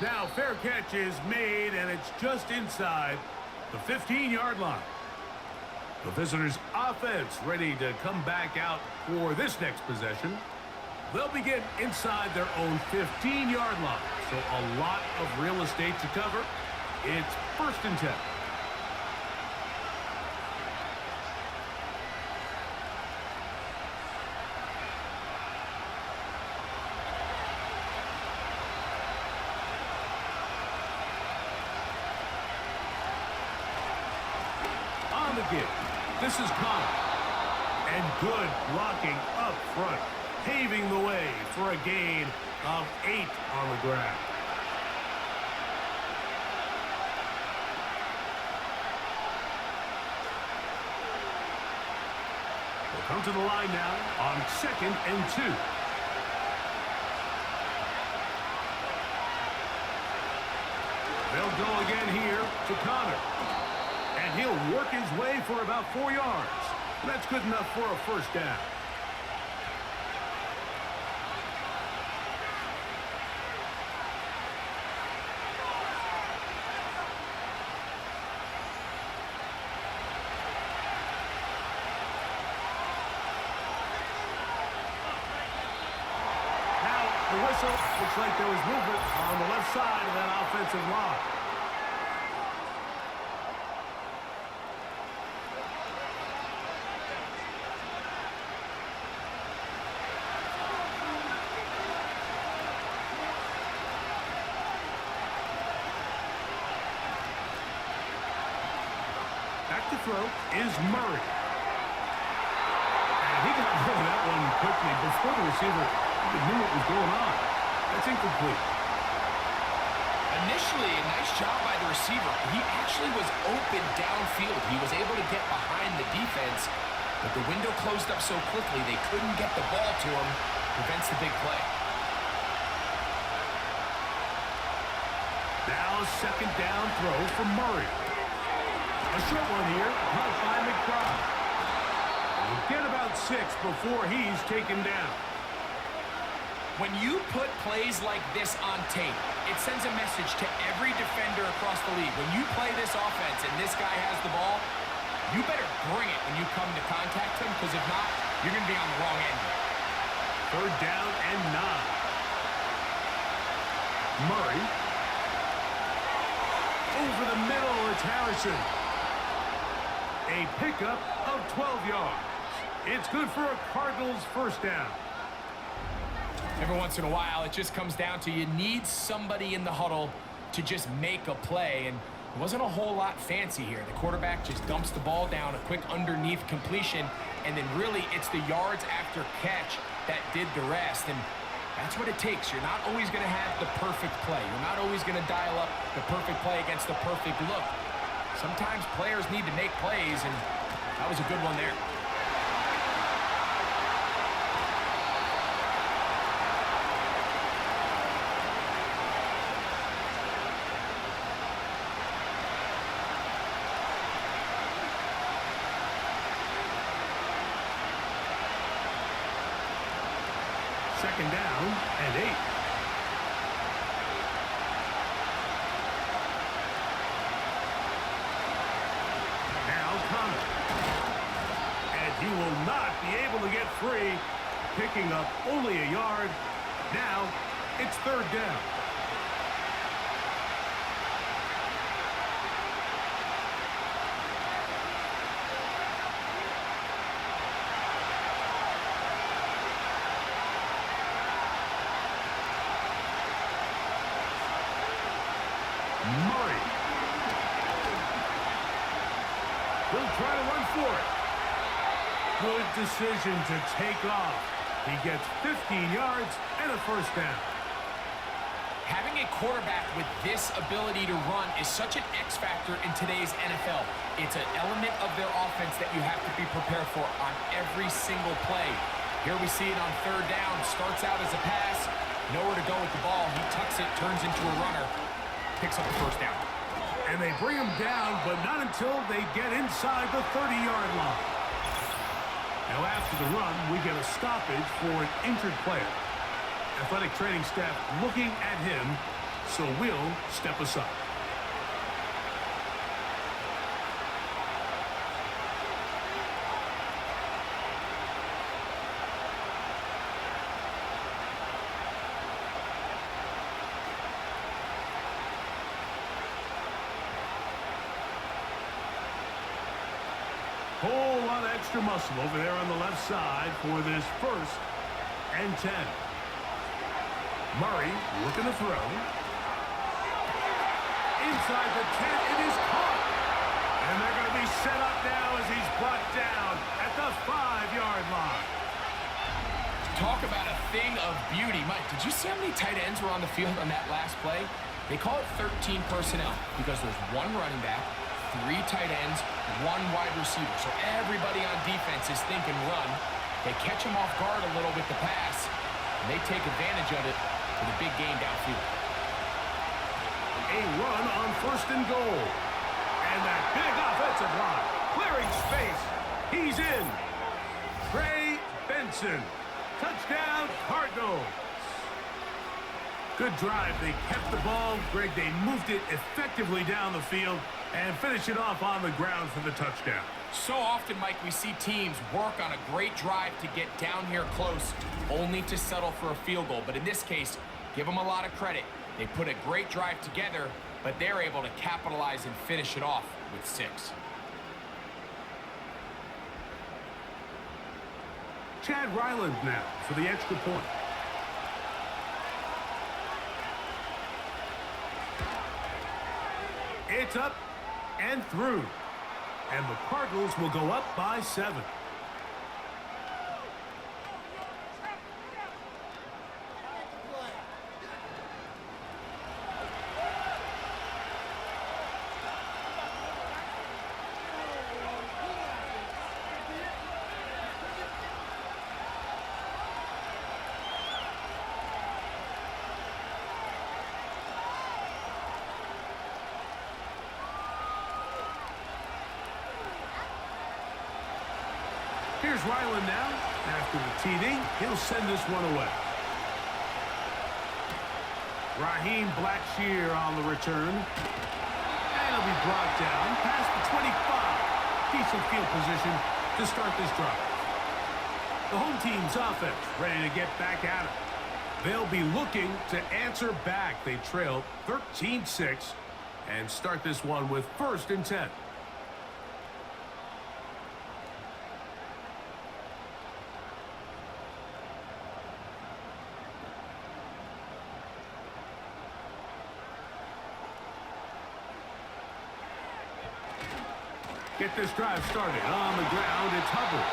Now fair catch is made, and it's just inside the 15-yard line. The visitors' offense ready to come back out for this next possession. They'll begin inside their own 15-yard line, so a lot of real estate to cover. It's 1st and 10. On the give. This is Connor. And good blocking up front, paving the way for a gain of 8 on the ground. We'll come to the line now on 2nd and 2. They'll go again here to Connor. And he'll work his way for about 4 yards. That's good enough for a first down. Now, the whistle looks like there was movement on the left side of that offensive line. Back to throw is Murray. And he got rid of that one quickly before the receiver even knew what was going on. That's incomplete. Initially, a nice job by the receiver. He actually was open downfield. He was able to get behind the defense, but the window closed up so quickly they couldn't get the ball to him. Prevents the big play. Now 2nd down throw for Murray. A short one here, caught by McBride. We'll get about 6 before he's taken down. When you put plays like this on tape, it sends a message to every defender across the league. When you play this offense and this guy has the ball, you better bring it when you come to contact him, because if not, you're going to be on the wrong end. 3rd down and 9. Murray. Over the middle, it's Harrison. A pickup of 12 yards. It's good for a Cardinals first down. Every once in a while, it just comes down to you need somebody in the huddle to just make a play, and it wasn't a whole lot fancy here. The quarterback just dumps the ball down, a quick underneath completion, and then really it's the yards after catch that did the rest, and that's what it takes. You're not always going to have the perfect play. You're not always going to dial up the perfect play against the perfect look. Sometimes players need to make plays, and that was a good one there. Second down and 8. Now Connor. And he will not be able to get free, picking up only a yard. Now it's 3rd down. Murray. He'll try to run for it. Good decision to take off. He gets 15 yards and a first down. Having a quarterback with this ability to run is such an X factor in today's NFL. It's an element of their offense that you have to be prepared for on every single play. Here we see it on third down. Starts out as a pass. Nowhere to go with the ball. He tucks it, turns into a runner. Picks up the first down. And they bring him down, but not until they get inside the 30-yard line. Now after the run, we get a stoppage for an injured player. Athletic training staff looking at him, so we'll step aside. Whole lot of extra muscle over there on the left side for this 1st and 10. Murray looking to throw. Inside the 10, it is caught. And they're going to be set up now as he's brought down at the 5-yard line. Talk about a thing of beauty. Mike, did you see how many tight ends were on the field on that last play? They call it 13 personnel because there's one running back, 3 tight ends, 1 wide receiver. So everybody on defense is thinking run. They catch him off guard a little with the pass, and they take advantage of it for the big game downfield. A run on 1st and goal. And that big offensive line clearing space. He's in. Trey Benson. Touchdown, Cardinals. Good drive. They kept the ball. Greg, they moved it effectively down the field and finish it off on the ground for the touchdown. So often, Mike, we see teams work on a great drive to get down here close, only to settle for a field goal. But in this case, give them a lot of credit. They put a great drive together, but they're able to capitalize and finish it off with 6. Chad Ryland now for the extra point. It's up and through. And the Cardinals will go up by 7. Here's Ryland now. After the TD, he'll send this one away. Raheem Blackshear on the return. And he'll be brought down past the 25. Decent field position to start this drive. The home team's offense ready to get back at it. They'll be looking to answer back. They trail 13-6 and start this one with 1st and 10. Get this drive started on the ground. It's Hubbard.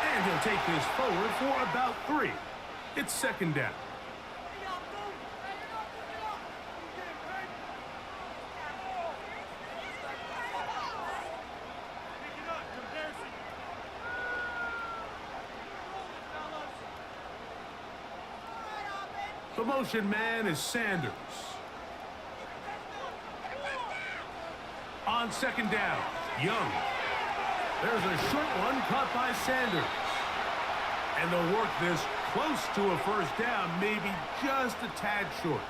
And he'll take this forward for about 3. It's 2nd down. The motion man is Sanders. On 2nd down, Young. There's a short one caught by Sanders. And they'll work this close to a 1st down, maybe just a tad short.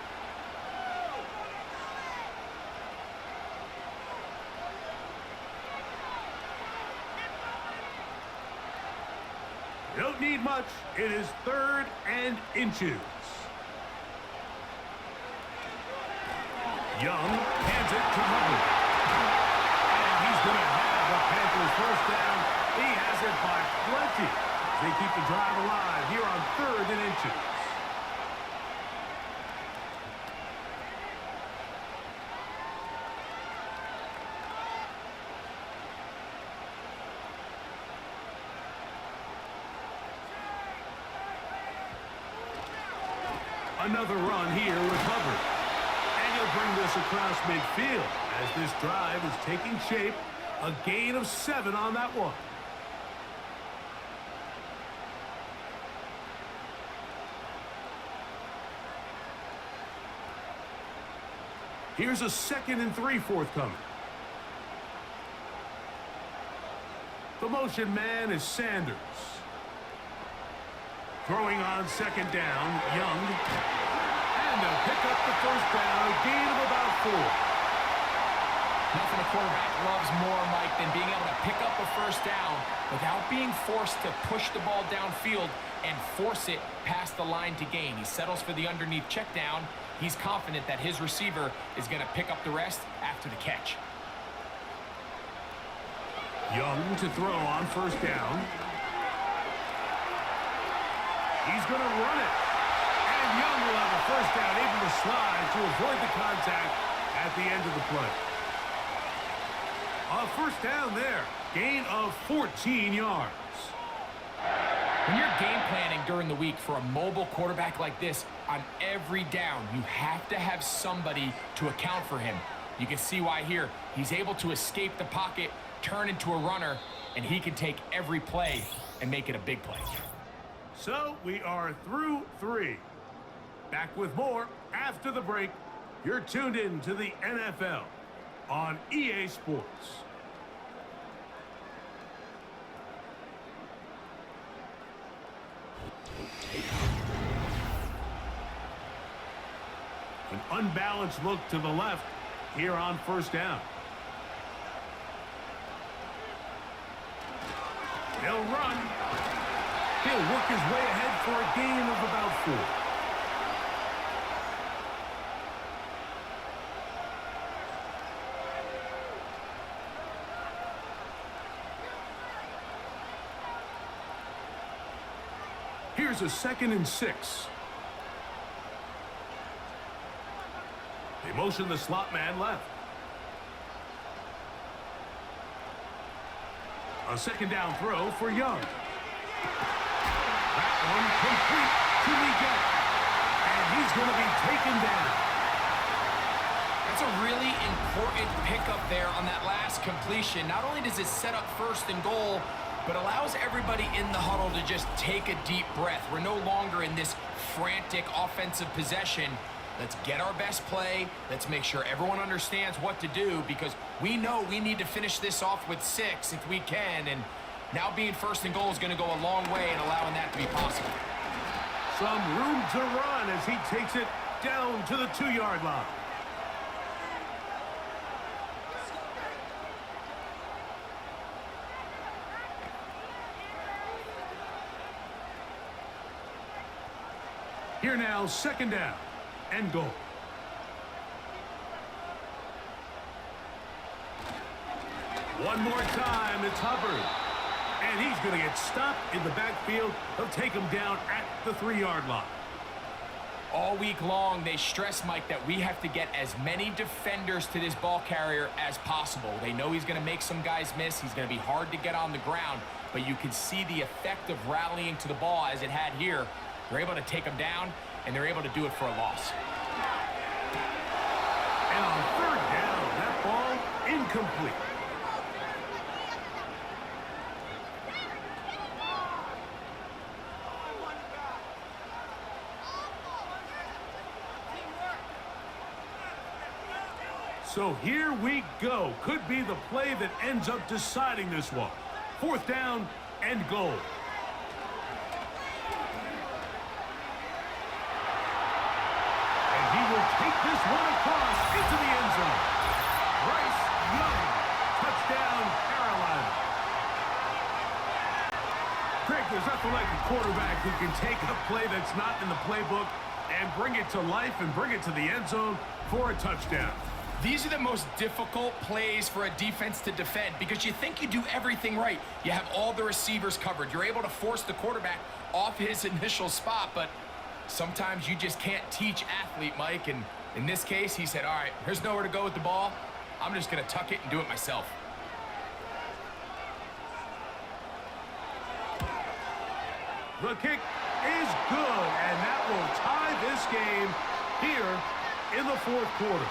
Don't need much. It is 3rd and inches. Young hands it to Hubbard. He's going to have the Panthers 1st down. He has it by plenty. They keep the drive alive here on 3rd and inches. Another run here with Hubbard. And he'll bring this across midfield as this drive is taking shape. A gain of 7 on that one. Here's a 2nd and 3 forthcoming. The motion man is Sanders. Throwing on 2nd down, Young. And they'll pick up the 1st down, a gain of about 4. Nothing a quarterback loves more, Mike, than being able to pick up a 1st down without being forced to push the ball downfield and force it past the line to gain. He settles for the underneath check down. He's confident that his receiver is going to pick up the rest after the catch. Young to throw on 1st down. He's going to run it. And Young will have a 1st down, able to slide to avoid the contact at the end of the play. A 1st down there. Gain of 14 yards. When you're game planning during the week for a mobile quarterback like this, on every down, you have to have somebody to account for him. You can see why here. He's able to escape the pocket, turn into a runner, and he can take every play and make it a big play. So we are through 3. Back with more after the break. You're tuned in to the NFL on EA Sports. An unbalanced look to the left here on 1st down. He'll run. He'll work his way ahead for a gain of about 4. Here's a 2nd and 6. They motion the slot man left. A 2nd down throw for Young. That one complete to Miguel. And he's going to be taken down. That's a really important pickup there on that last completion. Not only does it set up 1st and goal, but allows everybody in the huddle to just take a deep breath. We're no longer in this frantic offensive possession. Let's get our best play. Let's make sure everyone understands what to do, because we know we need to finish this off with 6 if we can. And now being 1st and goal is going to go a long way in allowing that to be possible. Some room to run as he takes it down to the 2-yard line. Here now, 2nd down and goal. One more time, it's Hubbard. And he's going to get stopped in the backfield. He'll take him down at the 3-yard line. All week long, they stress, Mike, that we have to get as many defenders to this ball carrier as possible. They know he's going to make some guys miss. He's going to be hard to get on the ground. But you can see the effect of rallying to the ball as it had here. They're able to take him down, and they're able to do it for a loss. And on 3rd down, that ball incomplete. So here we go. Could be the play that ends up deciding this one. 4th down and goal. And he will take this one across into the end zone. Bryce Young, touchdown, Carolina. Craig, there's nothing like a quarterback who can take a play that's not in the playbook and bring it to life and bring it to the end zone for a touchdown. These are the most difficult plays for a defense to defend, because you think you do everything right. You have all the receivers covered. You're able to force the quarterback off his initial spot, but sometimes you just can't teach athlete, Mike. And in this case, he said, all right, there's nowhere to go with the ball. I'm just going to tuck it and do it myself. The kick is good, and that will tie this game here in the fourth quarter.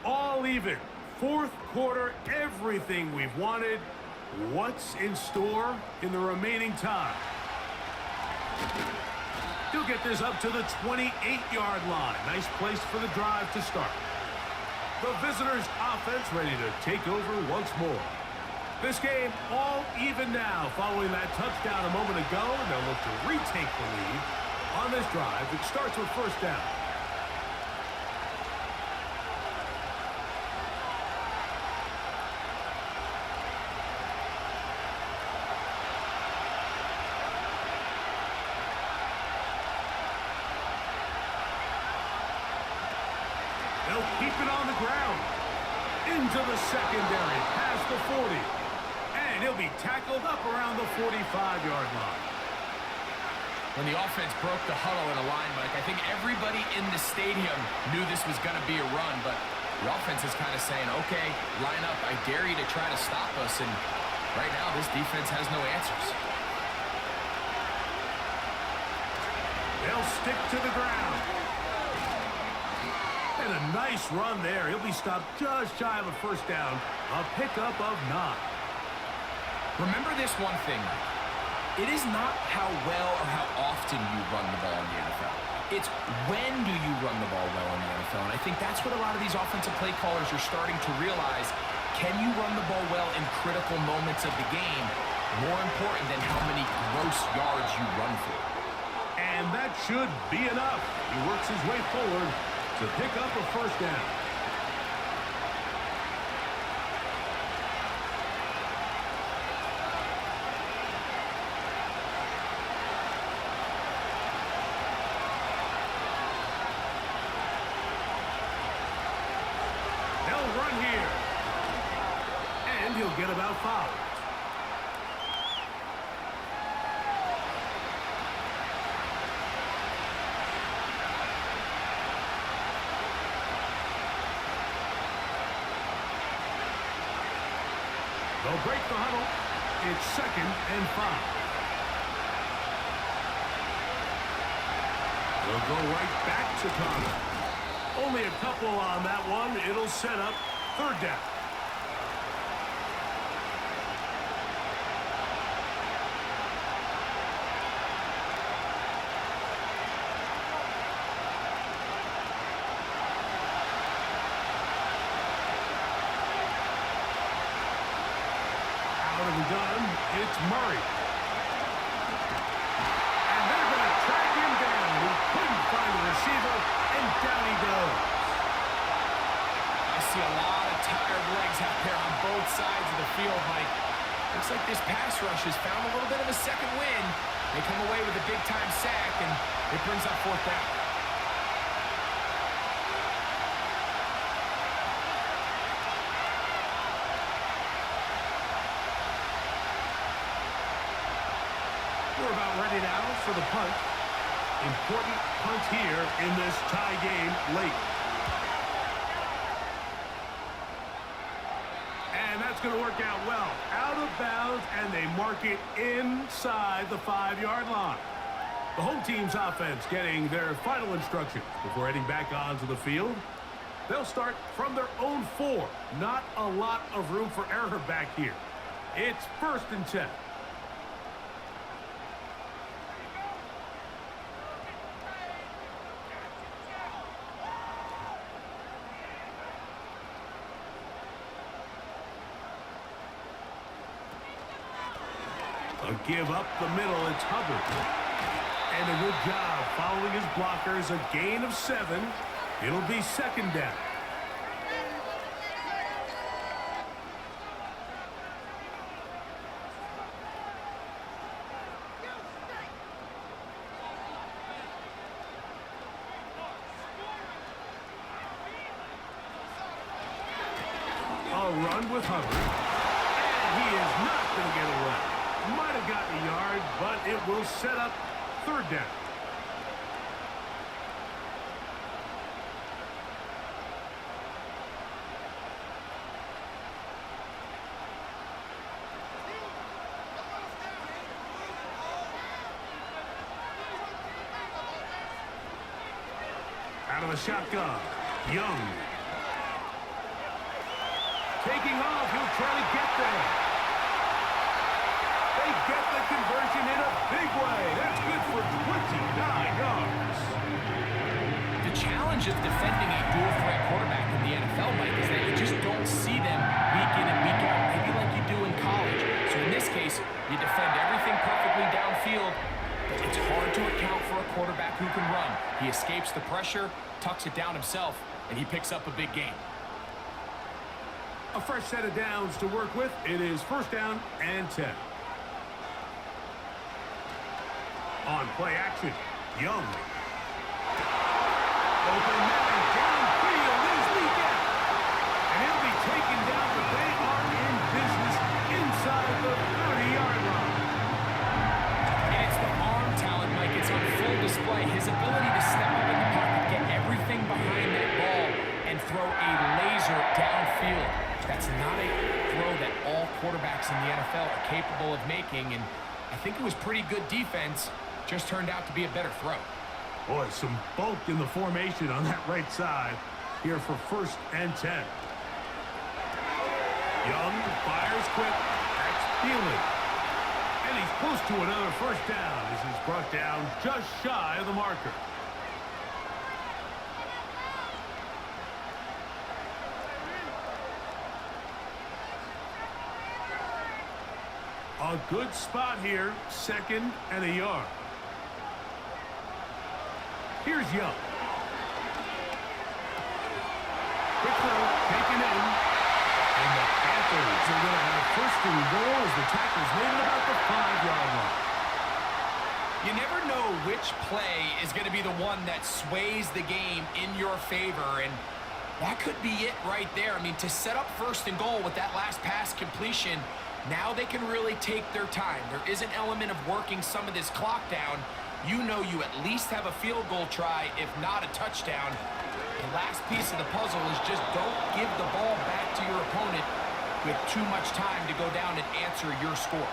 All even. Fourth quarter, everything we've wanted. What's in store in the remaining time? He'll get this up to the 28-yard line. Nice place for the drive to start. The visitors' offense ready to take over once more. This game all even now following that touchdown a moment ago, and they'll look to retake the lead on this drive. It starts with first down. They'll keep it on the ground. Into the secondary, past the 40. And he'll be tackled up around the 45-yard line. When the offense broke the huddle in a line, Mike, I think everybody in the stadium knew this was going to be a run, but the offense is kind of saying, okay, line up, I dare you to try to stop us, and right now this defense has no answers. They'll stick to the ground. And a nice run there. He'll be stopped just shy of a first down. A pickup of 9. Remember this one thing, Mike. It is not how well or how often you run the ball in the NFL. It's when do you run the ball well in the NFL. And I think that's what a lot of these offensive play callers are starting to realize. Can you run the ball well in critical moments of the game? More important than how many gross yards you run for. And that should be enough. He works his way forward to pick up a first down. They'll run here. And he'll get about 5. They'll break the huddle. It's 2nd and 5. They'll go right back to Connor. Only a couple on that one. It'll set up 3rd down. Gun, it's Murray. And they're going to track him down. He couldn't find the receiver, and down he goes. I see a lot of tired legs out there on both sides of the field, Mike. Looks like this pass rush has found a little bit of a second wind. They come away with a big-time sack, and it brings up 4th down. We're about ready now for the punt. Important punt here in this tie game late. And that's going to work out well. Out of bounds, and they mark it inside the 5-yard line. The home team's offense getting their final instructions before heading back onto the field. They'll start from their own 4. Not a lot of room for error back here. It's 1st and 10. A give up the middle, it's Hubbard. And a good job following his blockers, a gain of 7. It'll be 2nd down. They'll run with Hubbard. And he is not going to get away. Might have gotten a yard, but it will set up third down. Out of the shotgun, Young. Taking off, he'll try to get there. They get the conversion in a big way. That's good for 29 yards. The challenge of defending a dual-threat quarterback in the NFL, Mike, is that you just don't see them week in and week out, maybe like you do in college. So in this case, you defend everything perfectly downfield, but it's hard to account for a quarterback who can run. He escapes the pressure, tucks it down himself, and he picks up a big gain. A fresh set of downs to work with. It is first down and 10. On play action, Young. Open man downfield is Leakin. And he'll be taken down, but they are in business inside the 30-yard line. And it's the arm talent, Mike. It's on full display. His ability to step up in the pocket, get everything behind that ball, and throw a laser downfield. That's not a throw that all quarterbacks in the NFL are capable of making, and I think it was pretty good defense. Just turned out to be a better throw. Boy, some bulk in the formation on that right side here for first and 10. Young fires quick. That's Thielen. And he's close to another first down as he's brought down just shy of the marker. A good spot here, second and a yard. Here's Young. Quick throw, taken in. And the Panthers are going to have first and goal as the tackle's made at about the 5-yard line. You never know which play is going to be the one that sways the game in your favor, and that could be it right there. I mean, to set up first and goal with that last pass completion, now they can really take their time. There is an element of working some of this clock down. You know you at least have a field goal try, if not a touchdown. The last piece of the puzzle is just don't give the ball back to your opponent with too much time to go down and answer your score.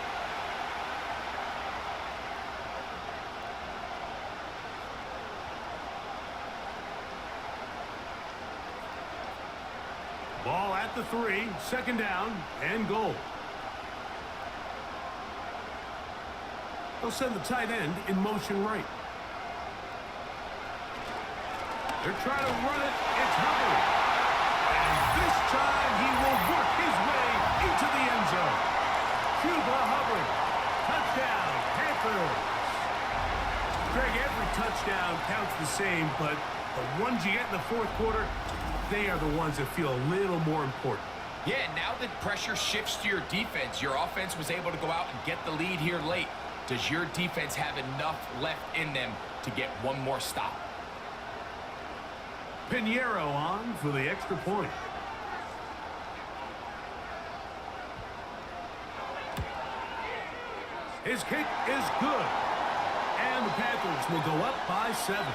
Ball at the 3, second down and goal. They'll send the tight end in motion right. They're trying to run it. It's Hubbard. And this time he will work his way into the end zone. Cuba Hubbard. Touchdown, Panthers. Greg, every touchdown counts the same, but the ones you get in the fourth quarter, they are the ones that feel a little more important. Yeah, now that pressure shifts to your defense, your offense was able to go out and get the lead here late. Does your defense have enough left in them to get one more stop? Pinheiro on for the extra point. His kick is good. And the Panthers will go up by 7.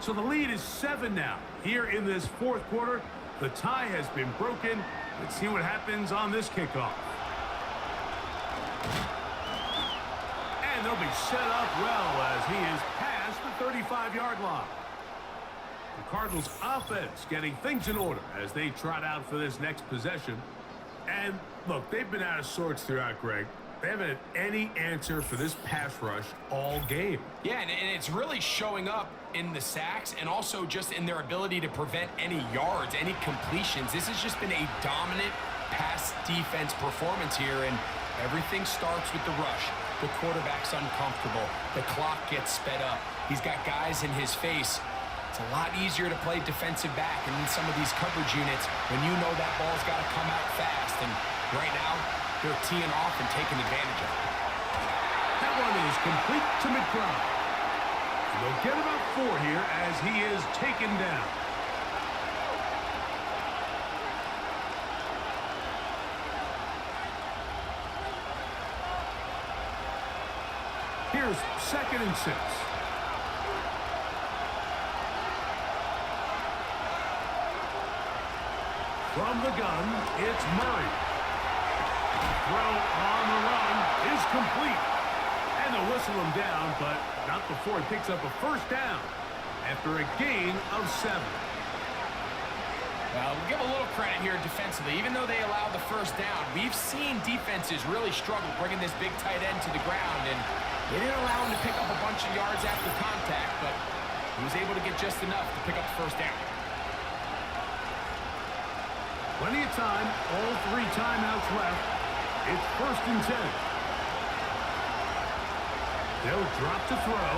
So the lead is 7 now. Here in this fourth quarter, the tie has been broken. Let's see what happens on this kickoff. And they'll be set up well as he is past the 35-yard line. The Cardinals offense getting things in order as they trot out for this next possession. And look, they've been out of sorts throughout, Greg. They haven't had any answer for this pass rush all game. Yeah, and it's really showing up in the sacks and also just in their ability to prevent any yards, any completions. This has just been a dominant pass defense performance here, and everything starts with the rush. The quarterback's uncomfortable. The clock gets sped up. He's got guys in his face. It's a lot easier to play defensive back and in some of these coverage units when you know that ball's got to come out fast. And right now, they're teeing off and taking advantage of it. That one is complete to McBride. They'll get about 4 here as he is taken down. Here's 2nd and 6. From the gun, it's Murray. Throw on the run is complete. And they'll whistle him down, but not before he picks up a 1st down after a gain of 7. Well, we'll give a little credit here defensively. Even though they allowed the 1st down, we've seen defenses really struggle bringing this big tight end to the ground, and they didn't allow him to pick up a bunch of yards after contact, but he was able to get just enough to pick up the 1st down. Plenty of time, all 3 timeouts left. It's 1st and 10. They'll drop to throw.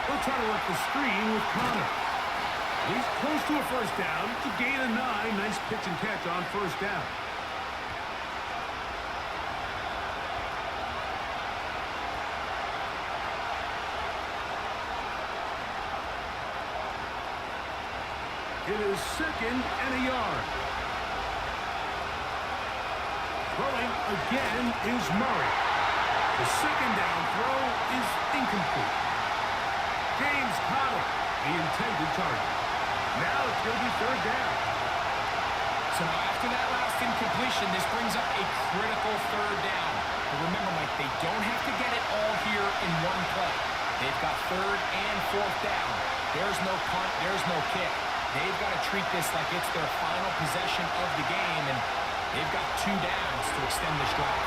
They'll try to work the screen with Connor. He's close to a 1st down. It's a gain of 9. Nice pitch and catch on 1st down. It is 2nd and a yard. Throwing again is Murray. The 2nd down throw is incomplete. James Conner, the intended target. Now it's going to be 3rd down. So now after that last incompletion, this brings up a critical 3rd down. But remember, Mike, they don't have to get it all here in one play. They've got 3rd and 4th down. There's no punt, there's no kick. They've got to treat this like it's their final possession of the game, and they've got 2 downs to extend this drive.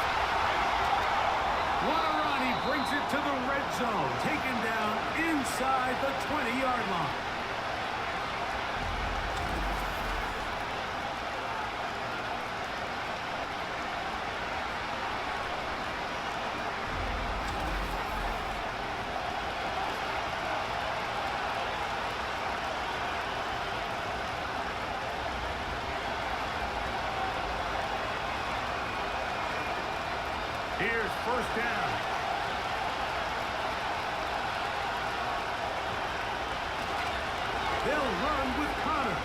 What a run. He brings it to the red zone. Taken down inside the 20-yard line. Here's 1st down. They'll run with Connor.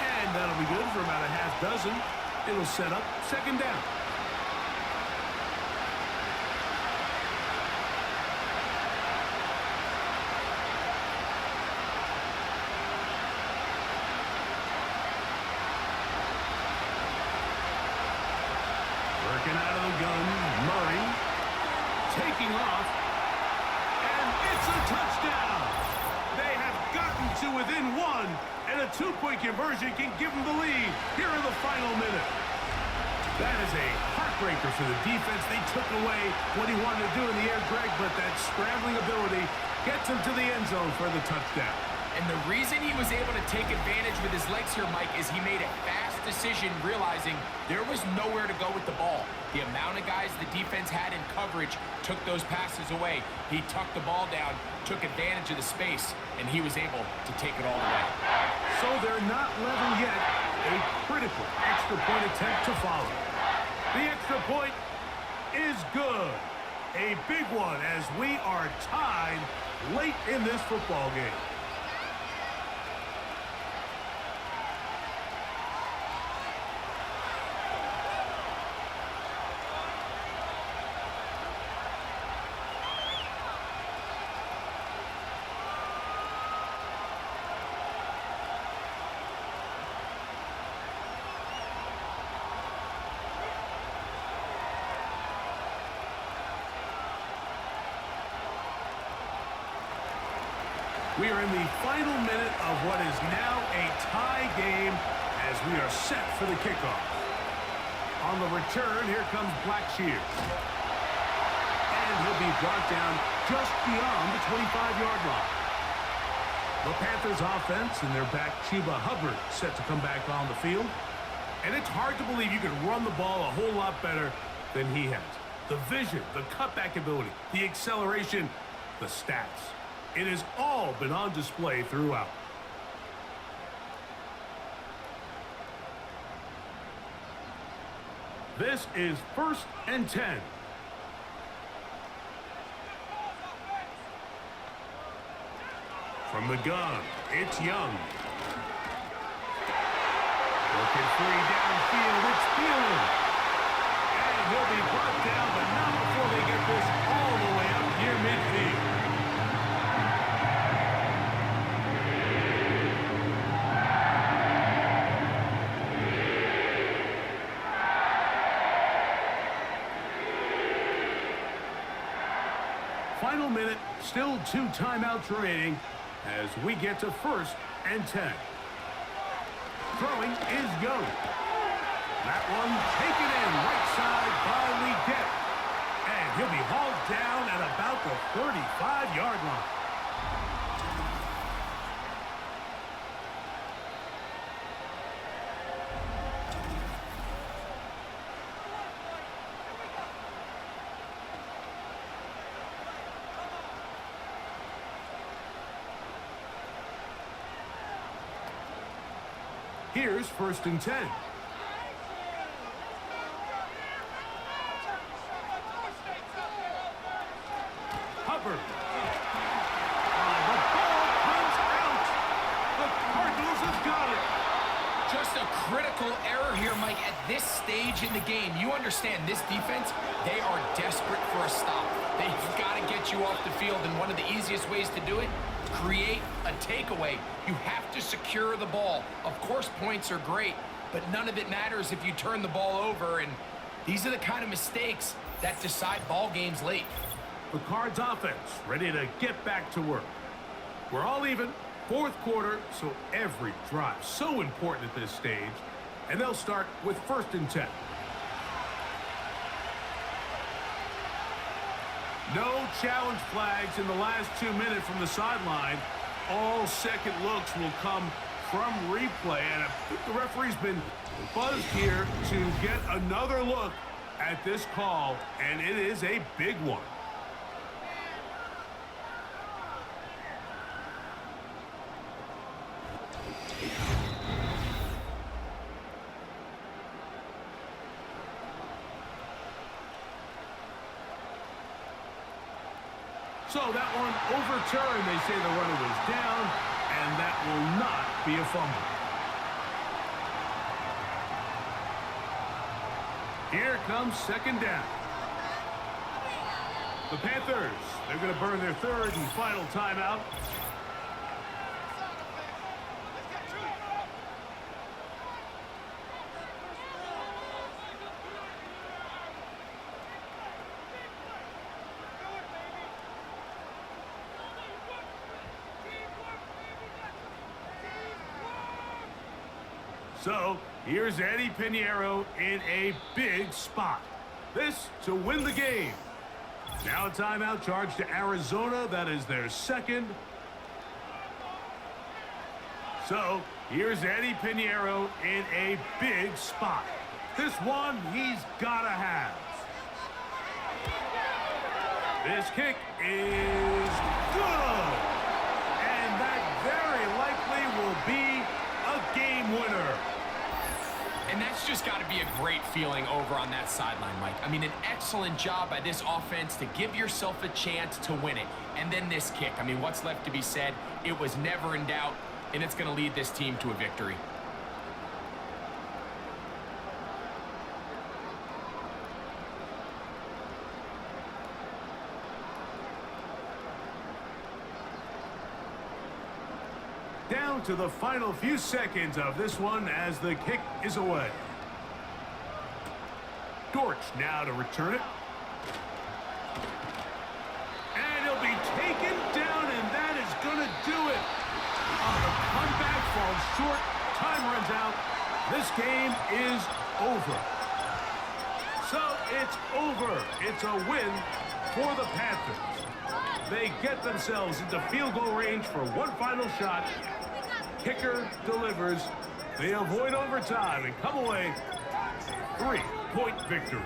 And that'll be good for about a half dozen. It'll set up 2nd down. Working out of the gun, Murray taking off, and it's a touchdown. They have gotten to within 1, and a 2-point conversion can give them the lead here in the final minute. That is a heartbreaker for the defense. They took away what he wanted to do in the air, Greg, but that scrambling ability gets him to the end zone for the touchdown. And the reason he was able to take advantage with his legs here, Mike, is he made a fast decision realizing there was nowhere to go with the ball. The amount of guys the defense had in coverage took those passes away. He tucked the ball down, took advantage of the space, and he was able to take it all away. So they're not level yet. A critical extra point attempt to follow. The extra point is good. A big one as we are tied late in this football game. We are in the final minute of what is now a tie game as we are set for the kickoff. On the return, here comes Blackshear. And he'll be brought down just beyond the 25-yard line. The Panthers offense and their back Chuba Hubbard set to come back on the field. And it's hard to believe you can run the ball a whole lot better than he has. The vision, the cutback ability, the acceleration, the stats. It has all been on display throughout. This is 1st and 10. From the gun, it's Young. Looking free downfield, it's Thielen. And he'll be brought down, but not before they get this all the way up near midfield. Final minute, still 2 timeouts remaining as we get to 1st and 10. Throwing is Young. That one taken in right side by Leggett. And he'll be hauled down at about the 35-yard line. Here's 1st and 10. Hubbard. The ball comes out. The Cardinals have got it. Just a critical error here, Mike, at this stage in the game. You understand this defense, they are desperate for a stop. They've got to get you off the field, and one of the easiest ways to do it, create a takeaway. You have to secure the ball. Of course, points are great, but none of it matters if you turn the ball over, and these are the kind of mistakes that decide ball games late. The Cards offense ready to get back to work. We're all even, 4th quarter, so every drive so important at this stage, and they'll start with 1st and 10. No challenge flags in the last 2 minutes from the sideline. All second looks will come from replay. And I think the referee's been buzzed here to get another look at this call, and it is a big one. So that one overturned. They say the runner was down, and that will not be a fumble. Here comes 2nd down. The Panthers, they're going to burn their 3rd and final timeout. So, here's Eddie Pinheiro in a big spot. This to win the game. Now a timeout charge to Arizona. That is their 2nd. So, here's Eddie Pinheiro in a big spot. This one he's got to have. This kick is good. And that very likely will be a game winner. And that's just got to be a great feeling over on that sideline, Mike. I mean, an excellent job by this offense to give yourself a chance to win it. And then this kick. I mean, what's left to be said? It was never in doubt, and it's going to lead this team to a victory. Down to the final few seconds of this one as the kick is away. Dortch now to return it. And he'll be taken down, and that is going to do it. The comeback falls short. Time runs out. This game is over. So it's over. It's a win for the Panthers. They get themselves into field goal range for one final shot. Kicker delivers. They avoid overtime and come away 3-point victory.